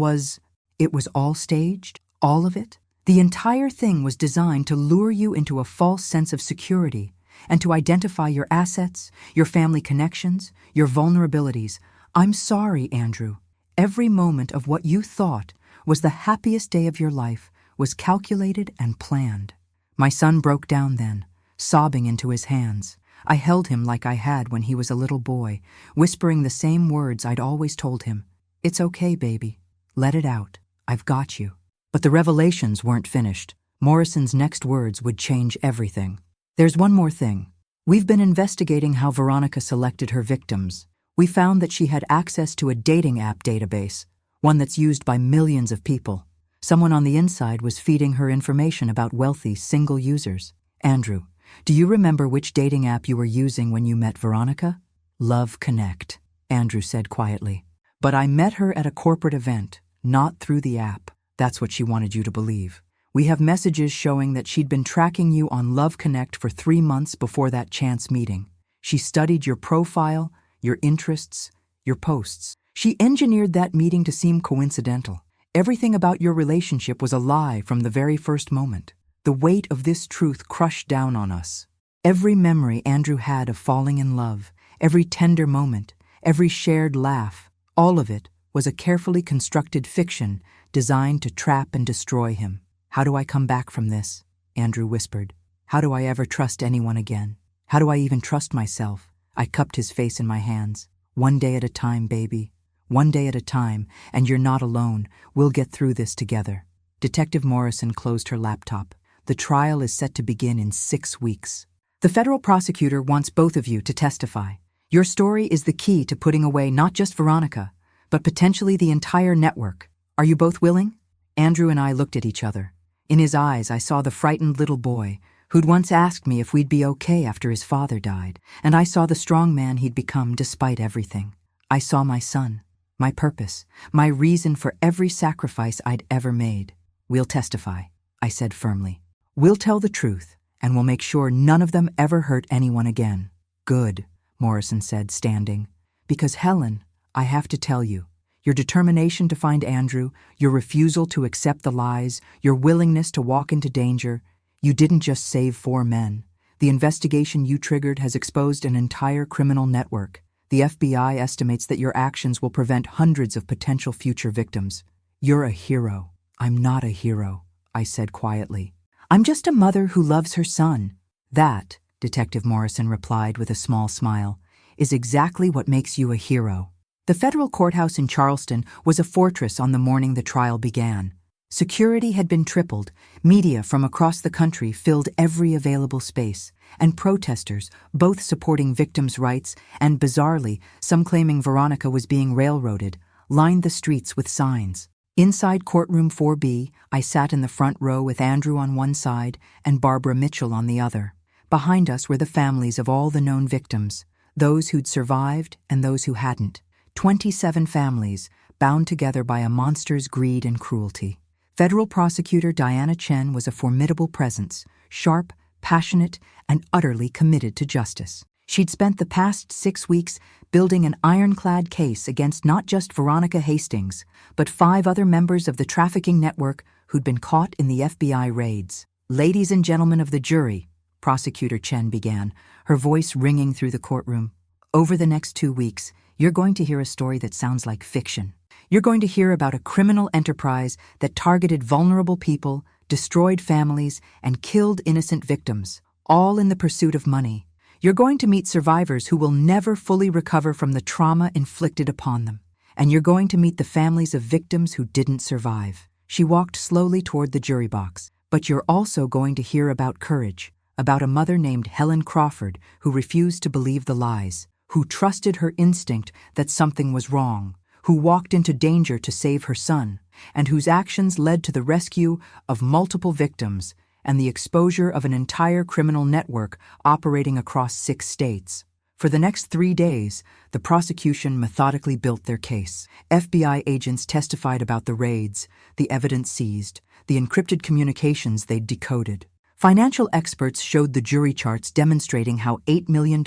it was all staged? All of it? The entire thing was designed to lure you into a false sense of security and to identify your assets, your family connections, your vulnerabilities. I'm sorry, Andrew. Every moment of what you thought was the happiest day of your life was calculated and planned. My son broke down then, sobbing into his hands. I held him like I had when he was a little boy, whispering the same words I'd always told him. It's okay, baby. Let it out. I've got you. But the revelations weren't finished. Morrison's next words would change everything. There's one more thing. We've been investigating how Veronica selected her victims. We found that she had access to a dating app database, one that's used by millions of people. Someone on the inside was feeding her information about wealthy, single users. Andrew, do you remember which dating app you were using when you met Veronica? Love Connect, Andrew said quietly. But I met her at a corporate event, not through the app. That's what she wanted you to believe. We have messages showing that she'd been tracking you on Love Connect for 3 months before that chance meeting. She studied your profile, your interests, your posts. She engineered that meeting to seem coincidental. Everything about your relationship was a lie from the very first moment. The weight of this truth crushed down on us. Every memory Andrew had of falling in love, every tender moment, every shared laugh, all of it was a carefully constructed fiction designed to trap and destroy him. How do I come back from this? Andrew whispered. How do I ever trust anyone again? How do I even trust myself? I cupped his face in my hands. One day at a time, baby. One day at a time, and you're not alone. We'll get through this together. Detective Morrison closed her laptop. The trial is set to begin in 6 weeks. The federal prosecutor wants both of you to testify. Your story is the key to putting away not just Veronica, but potentially the entire network. Are you both willing? Andrew and I looked at each other. In his eyes, I saw the frightened little boy who'd once asked me if we'd be okay after his father died, and I saw the strong man he'd become despite everything. I saw my son, my purpose, my reason for every sacrifice I'd ever made. We'll testify. I said firmly. We'll tell the truth, and we'll make sure none of them ever hurt anyone again. Good, Morrison said, standing. Because Helen, I have to tell you, your determination to find Andrew, your refusal to accept the lies, your willingness to walk into danger, you didn't just save 4 men. The investigation you triggered has exposed an entire criminal network. The FBI estimates that your actions will prevent hundreds of potential future victims. You're a hero. I'm not a hero, I said quietly. I'm just a mother who loves her son. That, Detective Morrison replied with a small smile, is exactly what makes you a hero. The federal courthouse in Charleston was a fortress on the morning the trial began. Security had been tripled, media from across the country filled every available space, and protesters, both supporting victims' rights and, bizarrely, some claiming Veronica was being railroaded, lined the streets with signs. Inside courtroom 4B, I sat in the front row with Andrew on one side and Barbara Mitchell on the other. Behind us were the families of all the known victims, those who'd survived and those who hadn't. 27 families, bound together by a monster's greed and cruelty. Federal prosecutor Diana Chen was a formidable presence, sharp, passionate, and utterly committed to justice. She'd spent the past 6 weeks building an ironclad case against not just Veronica Hastings, but 5 other members of the trafficking network who'd been caught in the FBI raids. Ladies and gentlemen of the jury, Prosecutor Chen began, her voice ringing through the courtroom. Over the next 2 weeks, you're going to hear a story that sounds like fiction. You're going to hear about a criminal enterprise that targeted vulnerable people, destroyed families, and killed innocent victims, all in the pursuit of money. You're going to meet survivors who will never fully recover from the trauma inflicted upon them. And you're going to meet the families of victims who didn't survive. She walked slowly toward the jury box. But you're also going to hear about courage, about a mother named Helen Crawford who refused to believe the lies, who trusted her instinct that something was wrong, who walked into danger to save her son, and whose actions led to the rescue of multiple victims and the exposure of an entire criminal network operating across 6 states. For the next 3 days, the prosecution methodically built their case. FBI agents testified about the raids, the evidence seized, the encrypted communications they'd decoded. Financial experts showed the jury charts demonstrating how $8 million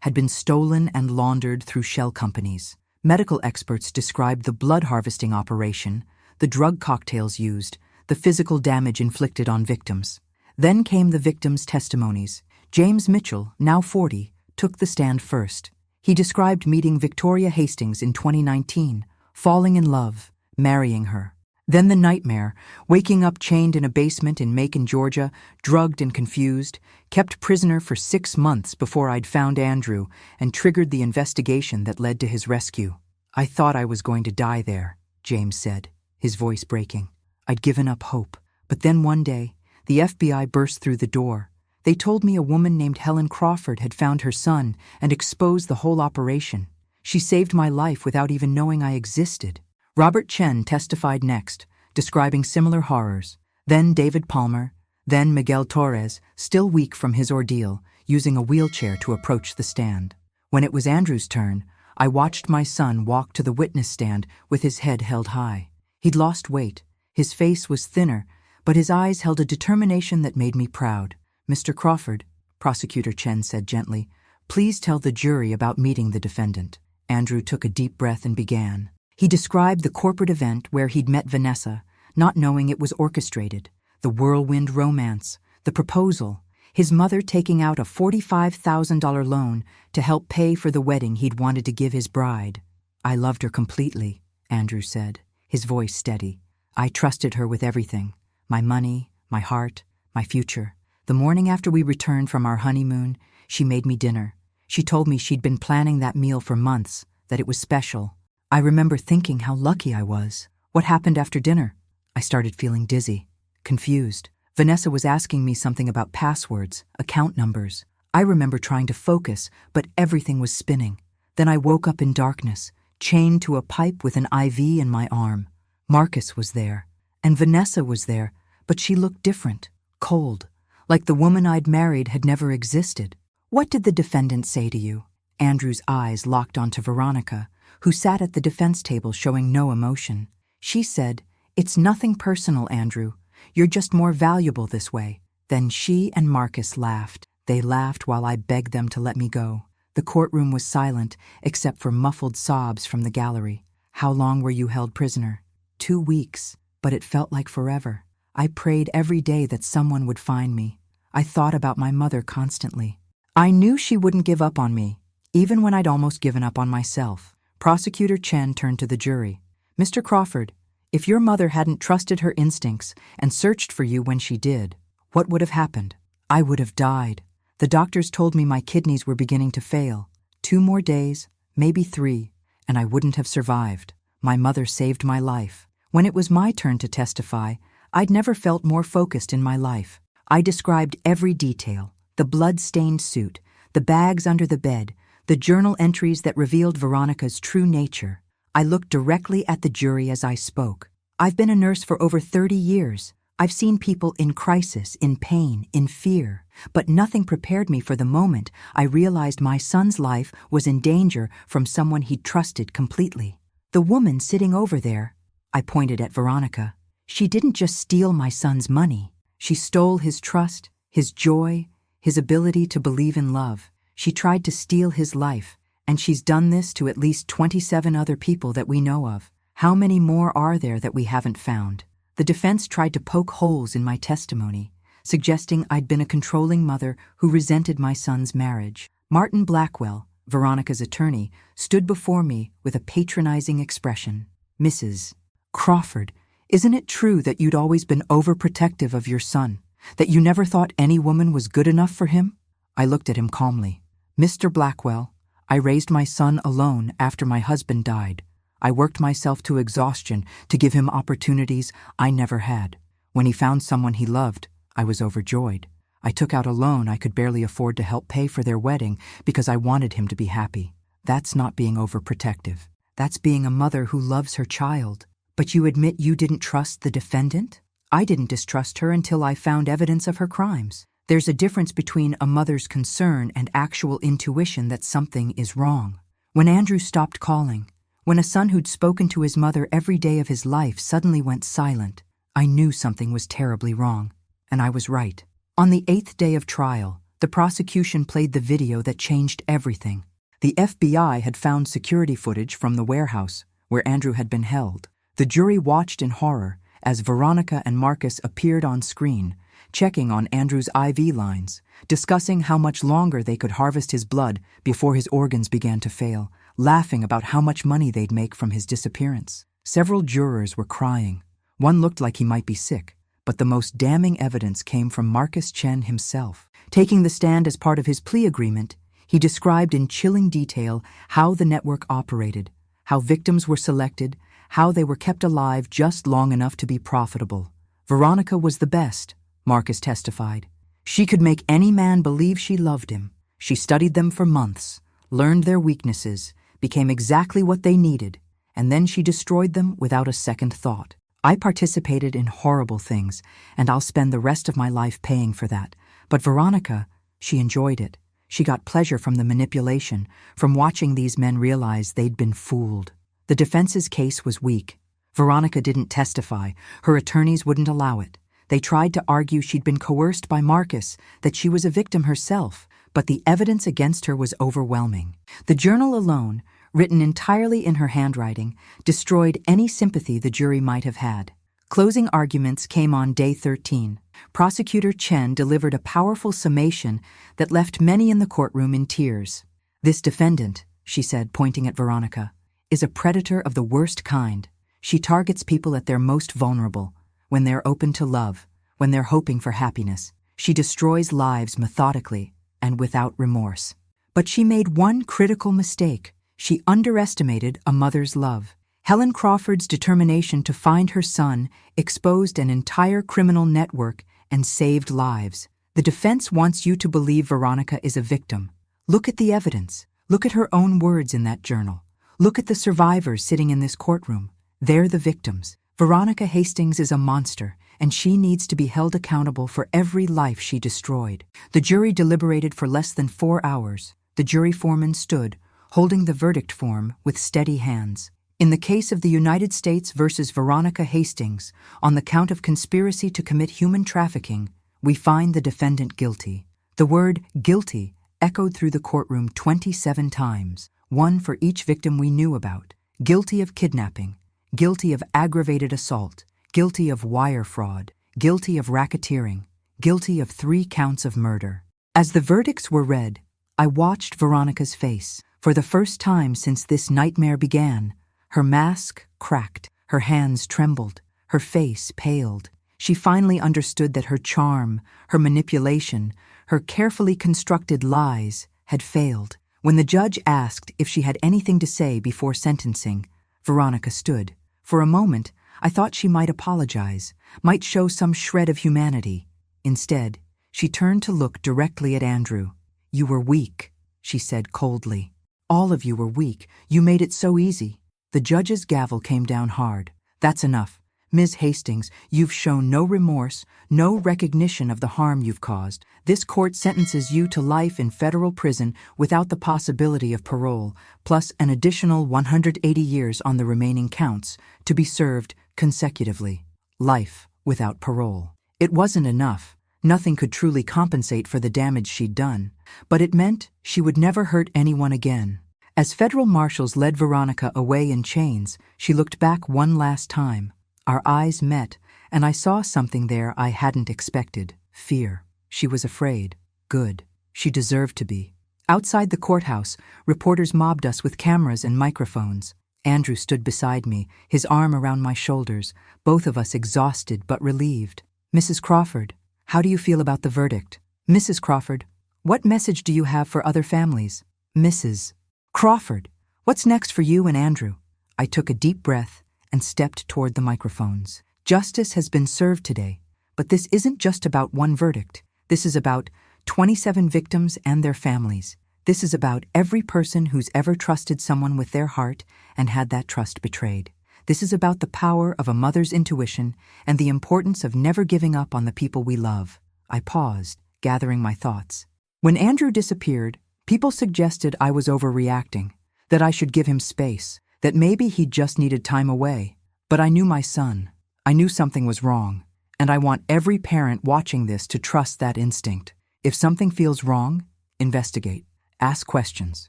had been stolen and laundered through shell companies. Medical experts described the blood harvesting operation, the drug cocktails used, the physical damage inflicted on victims. Then came the victims' testimonies. James Mitchell, now 40, took the stand first. He described meeting Victoria Hastings in 2019, falling in love, marrying her. Then the nightmare, waking up chained in a basement in Macon, Georgia, drugged and confused, kept prisoner for 6 months before I'd found Andrew and triggered the investigation that led to his rescue. I thought I was going to die there, James said, his voice breaking. I'd given up hope. But then one day, the FBI burst through the door. They told me a woman named Helen Crawford had found her son and exposed the whole operation. She saved my life without even knowing I existed. Robert Chen testified next, describing similar horrors. Then David Palmer, then Miguel Torres, still weak from his ordeal, using a wheelchair to approach the stand. When it was Andrew's turn, I watched my son walk to the witness stand with his head held high. He'd lost weight. His face was thinner, but his eyes held a determination that made me proud. Mr. Crawford, Prosecutor Chen said gently, please tell the jury about meeting the defendant. Andrew took a deep breath and began. He described the corporate event where he'd met Vanessa, not knowing it was orchestrated, the whirlwind romance, the proposal, his mother taking out a $45,000 loan to help pay for the wedding he'd wanted to give his bride. I loved her completely, Andrew said, his voice steady. I trusted her with everything, my money, my heart, my future. The morning after we returned from our honeymoon, she made me dinner. She told me she'd been planning that meal for months, that it was special. I remember thinking how lucky I was. What happened after dinner? I started feeling dizzy, confused. Vanessa was asking me something about passwords, account numbers. I remember trying to focus, but everything was spinning. Then I woke up in darkness, chained to a pipe with an IV in my arm. Marcus was there, and Vanessa was there, but she looked different, cold, like the woman I'd married had never existed. What did the defendant say to you? Andrew's eyes locked onto Veronica, who sat at the defense table showing no emotion. She said, "It's nothing personal, Andrew. You're just more valuable this way." Then she and Marcus laughed. They laughed while I begged them to let me go. The courtroom was silent, except for muffled sobs from the gallery. "How long were you held prisoner?" 2 weeks, but it felt like forever. I prayed every day that someone would find me. I thought about my mother constantly. I knew she wouldn't give up on me, even when I'd almost given up on myself. Prosecutor Chen turned to the jury. "Mr. Crawford, if your mother hadn't trusted her instincts and searched for you when she did, what would have happened?" "I would have died. The doctors told me my kidneys were beginning to fail. 2 more days, maybe 3, and I wouldn't have survived. My mother saved my life." When it was my turn to testify, I'd never felt more focused in my life. I described every detail: the blood-stained suit, the bags under the bed, the journal entries that revealed Veronica's true nature. I looked directly at the jury as I spoke. I've been a nurse for over 30 years. I've seen people in crisis, in pain, in fear, but nothing prepared me for the moment I realized my son's life was in danger from someone he'd trusted completely. The woman sitting over there, I pointed at Veronica, she didn't just steal my son's money. She stole his trust, his joy, his ability to believe in love. She tried to steal his life, and she's done this to at least 27 other people that we know of. How many more are there that we haven't found? The defense tried to poke holes in my testimony, suggesting I'd been a controlling mother who resented my son's marriage. Martin Blackwell, Veronica's attorney, stood before me with a patronizing expression. "Mrs. Crawford, isn't it true that you'd always been overprotective of your son, that you never thought any woman was good enough for him?" I looked at him calmly. "Mr. Blackwell, I raised my son alone after my husband died. I worked myself to exhaustion to give him opportunities I never had. When he found someone he loved, I was overjoyed. I took out a loan I could barely afford to help pay for their wedding because I wanted him to be happy. That's not being overprotective. That's being a mother who loves her child." "But you admit you didn't trust the defendant?" "I didn't distrust her until I found evidence of her crimes. There's a difference between a mother's concern and actual intuition that something is wrong. When Andrew stopped calling, when a son who'd spoken to his mother every day of his life suddenly went silent, I knew something was terribly wrong, and I was right." On the 8th day of trial, the prosecution played the video that changed everything. The FBI had found security footage from the warehouse where Andrew had been held. The jury watched in horror as Veronica and Marcus appeared on screen, checking on Andrew's IV lines, discussing how much longer they could harvest his blood before his organs began to fail, laughing about how much money they'd make from his disappearance. Several jurors were crying. One looked like he might be sick, but the most damning evidence came from Marcus Chen himself. Taking the stand as part of his plea agreement, he described in chilling detail how the network operated, how victims were selected, how they were kept alive just long enough to be profitable. "Veronica was the best," Marcus testified. "She could make any man believe she loved him. She studied them for months, learned their weaknesses, became exactly what they needed, and then she destroyed them without a second thought. I participated in horrible things, and I'll spend the rest of my life paying for that. But Veronica, she enjoyed it. She got pleasure from the manipulation, from watching these men realize they'd been fooled." The defense's case was weak. Veronica didn't testify. Her attorneys wouldn't allow it. They tried to argue she'd been coerced by Marcus, that she was a victim herself, but the evidence against her was overwhelming. The journal alone, written entirely in her handwriting, destroyed any sympathy the jury might have had. Closing arguments came on day 13. Prosecutor Chen delivered a powerful summation that left many in the courtroom in tears. "This defendant," she said, pointing at Veronica, "is a predator of the worst kind. She targets people at their most vulnerable, when they're open to love, when they're hoping for happiness. She destroys lives methodically and without remorse. But she made one critical mistake. She underestimated a mother's love. Helen Crawford's determination to find her son exposed an entire criminal network and saved lives. The defense wants you to believe Veronica is a victim. Look at the evidence. Look at her own words in that journal. Look at the survivors sitting in this courtroom. They're the victims. Veronica Hastings is a monster, and she needs to be held accountable for every life she destroyed." The jury deliberated for less than 4 hours. The jury foreman stood, holding the verdict form with steady hands. In the case of the United States versus Veronica Hastings, on the count of conspiracy to commit human trafficking, we find the defendant guilty. The word guilty echoed through the courtroom 27 times, one for each victim we knew about. Guilty of kidnapping, guilty of aggravated assault, guilty of wire fraud, guilty of racketeering, guilty of 3 counts of murder. As the verdicts were read, I watched Veronica's face. For the first time since this nightmare began, her mask cracked, her hands trembled, her face paled. She finally understood that her charm, her manipulation, her carefully constructed lies had failed. When the judge asked if she had anything to say before sentencing, Veronica stood. For a moment, I thought she might apologize, might show some shred of humanity. Instead, she turned to look directly at Andrew. "You were weak," she said coldly. "All of you were weak. You made it so easy." The judge's gavel came down hard. "That's enough. Ms. Hastings, you've shown no remorse, no recognition of the harm you've caused. This court sentences you to life in federal prison without the possibility of parole, plus an additional 180 years on the remaining counts, to be served consecutively. Life without parole." It wasn't enough. Nothing could truly compensate for the damage she'd done, but it meant she would never hurt anyone again. As federal marshals led Veronica away in chains, she looked back one last time. Our eyes met, and I saw something there I hadn't expected: fear. She was afraid. Good. She deserved to be. Outside the courthouse, reporters mobbed us with cameras and microphones. Andrew stood beside me, his arm around my shoulders, both of us exhausted but relieved. "Mrs. Crawford, how do you feel about the verdict?" "Mrs. Crawford, what message do you have for other families?" "Mrs. Crawford, what's next for you and Andrew?" I took a deep breath and stepped toward the microphones. Justice has been served today, but this isn't just about one verdict. This is about 27 victims and their families. This is about every person who's ever trusted someone with their heart and had that trust betrayed. This is about the power of a mother's intuition and the importance of never giving up on the people we love. I paused, gathering my thoughts. When Andrew disappeared, people suggested I was overreacting, that I should give him space, that maybe he just needed time away. But I knew my son. I knew something was wrong, and I want every parent watching this to trust that instinct. If something feels wrong, investigate. Ask questions.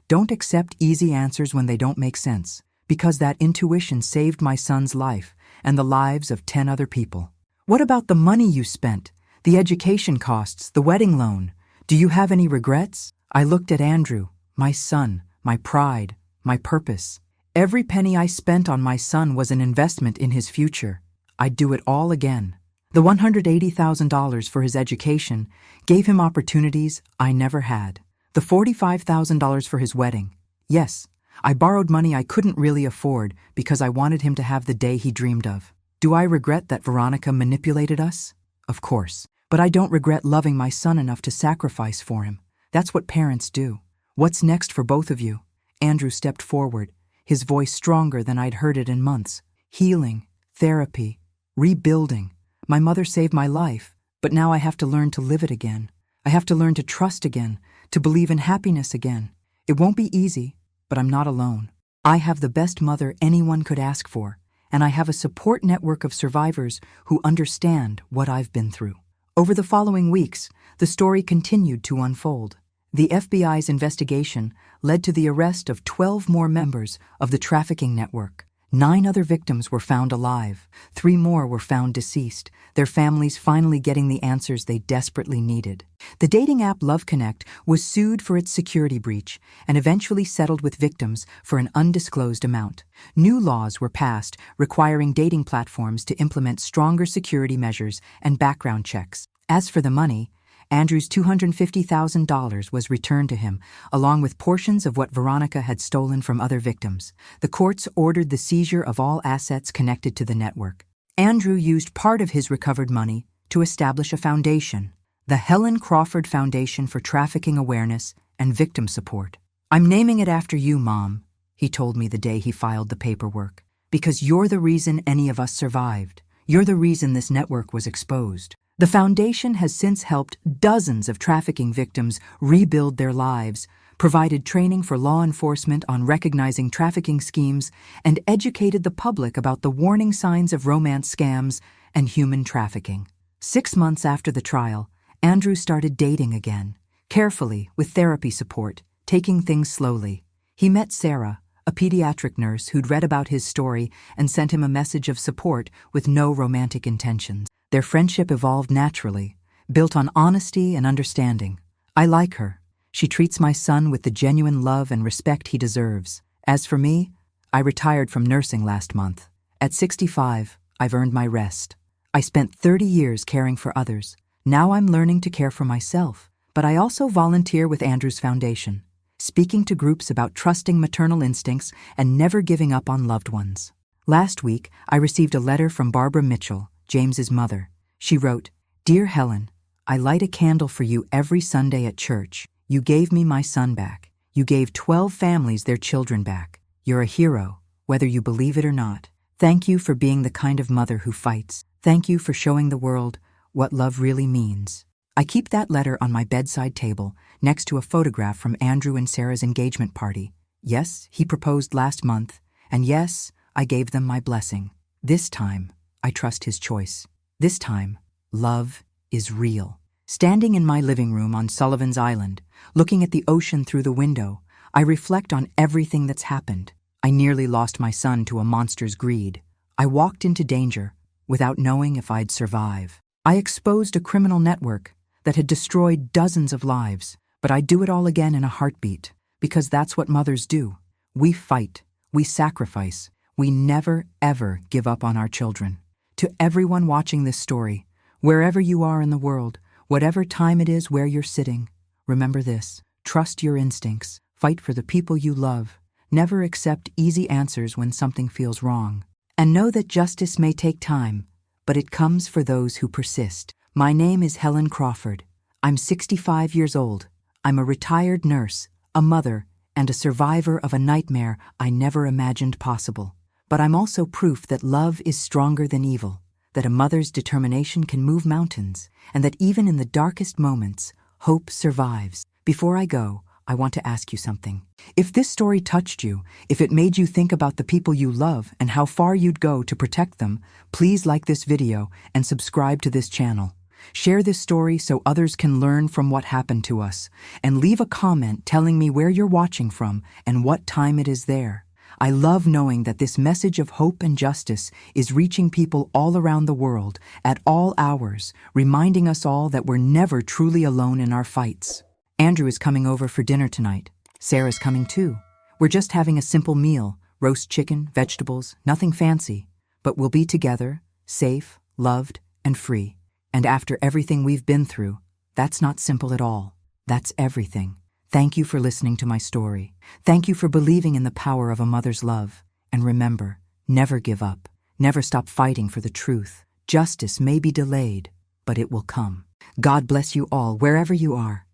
Don't accept easy answers when they don't make sense, because that intuition saved my son's life and the lives of 10 other people. What about the money you spent? The education costs, the wedding loan? Do you have any regrets? I looked at Andrew, my son, my pride, my purpose. Every penny I spent on my son was an investment in his future. I'd do it all again. The $180,000 for his education gave him opportunities I never had. The $45,000 for his wedding. Yes, I borrowed money I couldn't really afford because I wanted him to have the day he dreamed of. Do I regret that Veronica manipulated us? Of course. But I don't regret loving my son enough to sacrifice for him. That's what parents do. What's next for both of you? Andrew stepped forward, his voice stronger than I'd heard it in months. Healing, therapy, rebuilding. My mother saved my life, but now I have to learn to live it again. I have to learn to trust again, to believe in happiness again. It won't be easy, but I'm not alone. I have the best mother anyone could ask for, and I have a support network of survivors who understand what I've been through. Over the following weeks, the story continued to unfold. The FBI's investigation led to the arrest of 12 more members of the trafficking network. 9 other victims were found alive. 3 more were found deceased, their families finally getting the answers they desperately needed. The dating app Love Connect was sued for its security breach and eventually settled with victims for an undisclosed amount. New laws were passed requiring dating platforms to implement stronger security measures and background checks. As for the money, Andrew's $250,000 was returned to him, along with portions of what Veronica had stolen from other victims. The courts ordered the seizure of all assets connected to the network. Andrew used part of his recovered money to establish a foundation, the Helen Crawford Foundation for Trafficking Awareness and Victim Support. "I'm naming it after you, Mom," he told me the day he filed the paperwork, "because you're the reason any of us survived. You're the reason this network was exposed." The foundation has since helped dozens of trafficking victims rebuild their lives, provided training for law enforcement on recognizing trafficking schemes, and educated the public about the warning signs of romance scams and human trafficking. 6 months after the trial, Andrew started dating again, carefully, with therapy support, taking things slowly. He met Sarah, a pediatric nurse who'd read about his story and sent him a message of support with no romantic intentions. Their friendship evolved naturally, built on honesty and understanding. I like her. She treats my son with the genuine love and respect he deserves. As for me, I retired from nursing last month. At 65, I've earned my rest. I spent 30 years caring for others. Now I'm learning to care for myself. But I also volunteer with Andrew's Foundation, speaking to groups about trusting maternal instincts and never giving up on loved ones. Last week, I received a letter from Barbara Mitchell, James's mother. She wrote, "Dear Helen, I light a candle for you every Sunday at church. You gave me my son back. You gave 12 families their children back. You're a hero, whether you believe it or not. Thank you for being the kind of mother who fights. Thank you for showing the world what love really means." I keep that letter on my bedside table next to a photograph from Andrew and Sarah's engagement party. Yes, he proposed last month, and yes, I gave them my blessing. This time, I trust his choice. This time, love is real. Standing in my living room on Sullivan's Island, looking at the ocean through the window, I reflect on everything that's happened. I nearly lost my son to a monster's greed. I walked into danger without knowing if I'd survive. I exposed a criminal network that had destroyed dozens of lives, but I'd do it all again in a heartbeat, because that's what mothers do. We fight, we sacrifice, we never, ever give up on our children. To everyone watching this story, wherever you are in the world, whatever time it is where you're sitting, remember this: trust your instincts, fight for the people you love, never accept easy answers when something feels wrong, and know that justice may take time, but it comes for those who persist. My name is Helen Crawford. I'm 65 years old. I'm a retired nurse, a mother, and a survivor of a nightmare I never imagined possible. But I'm also proof that love is stronger than evil, that a mother's determination can move mountains, and that even in the darkest moments, hope survives. Before I go, I want to ask you something. If this story touched you, if it made you think about the people you love and how far you'd go to protect them, please like this video and subscribe to this channel. Share this story so others can learn from what happened to us, and leave a comment telling me where you're watching from and what time it is there. I love knowing that this message of hope and justice is reaching people all around the world at all hours, reminding us all that we're never truly alone in our fights. Andrew is coming over for dinner tonight. Sarah's coming too. We're just having a simple meal, roast chicken, vegetables, nothing fancy, but we'll be together, safe, loved, and free. And after everything we've been through, that's not simple at all. That's everything. Thank you for listening to my story. Thank you for believing in the power of a mother's love. And remember, never give up. Never stop fighting for the truth. Justice may be delayed, but it will come. God bless you all wherever you are.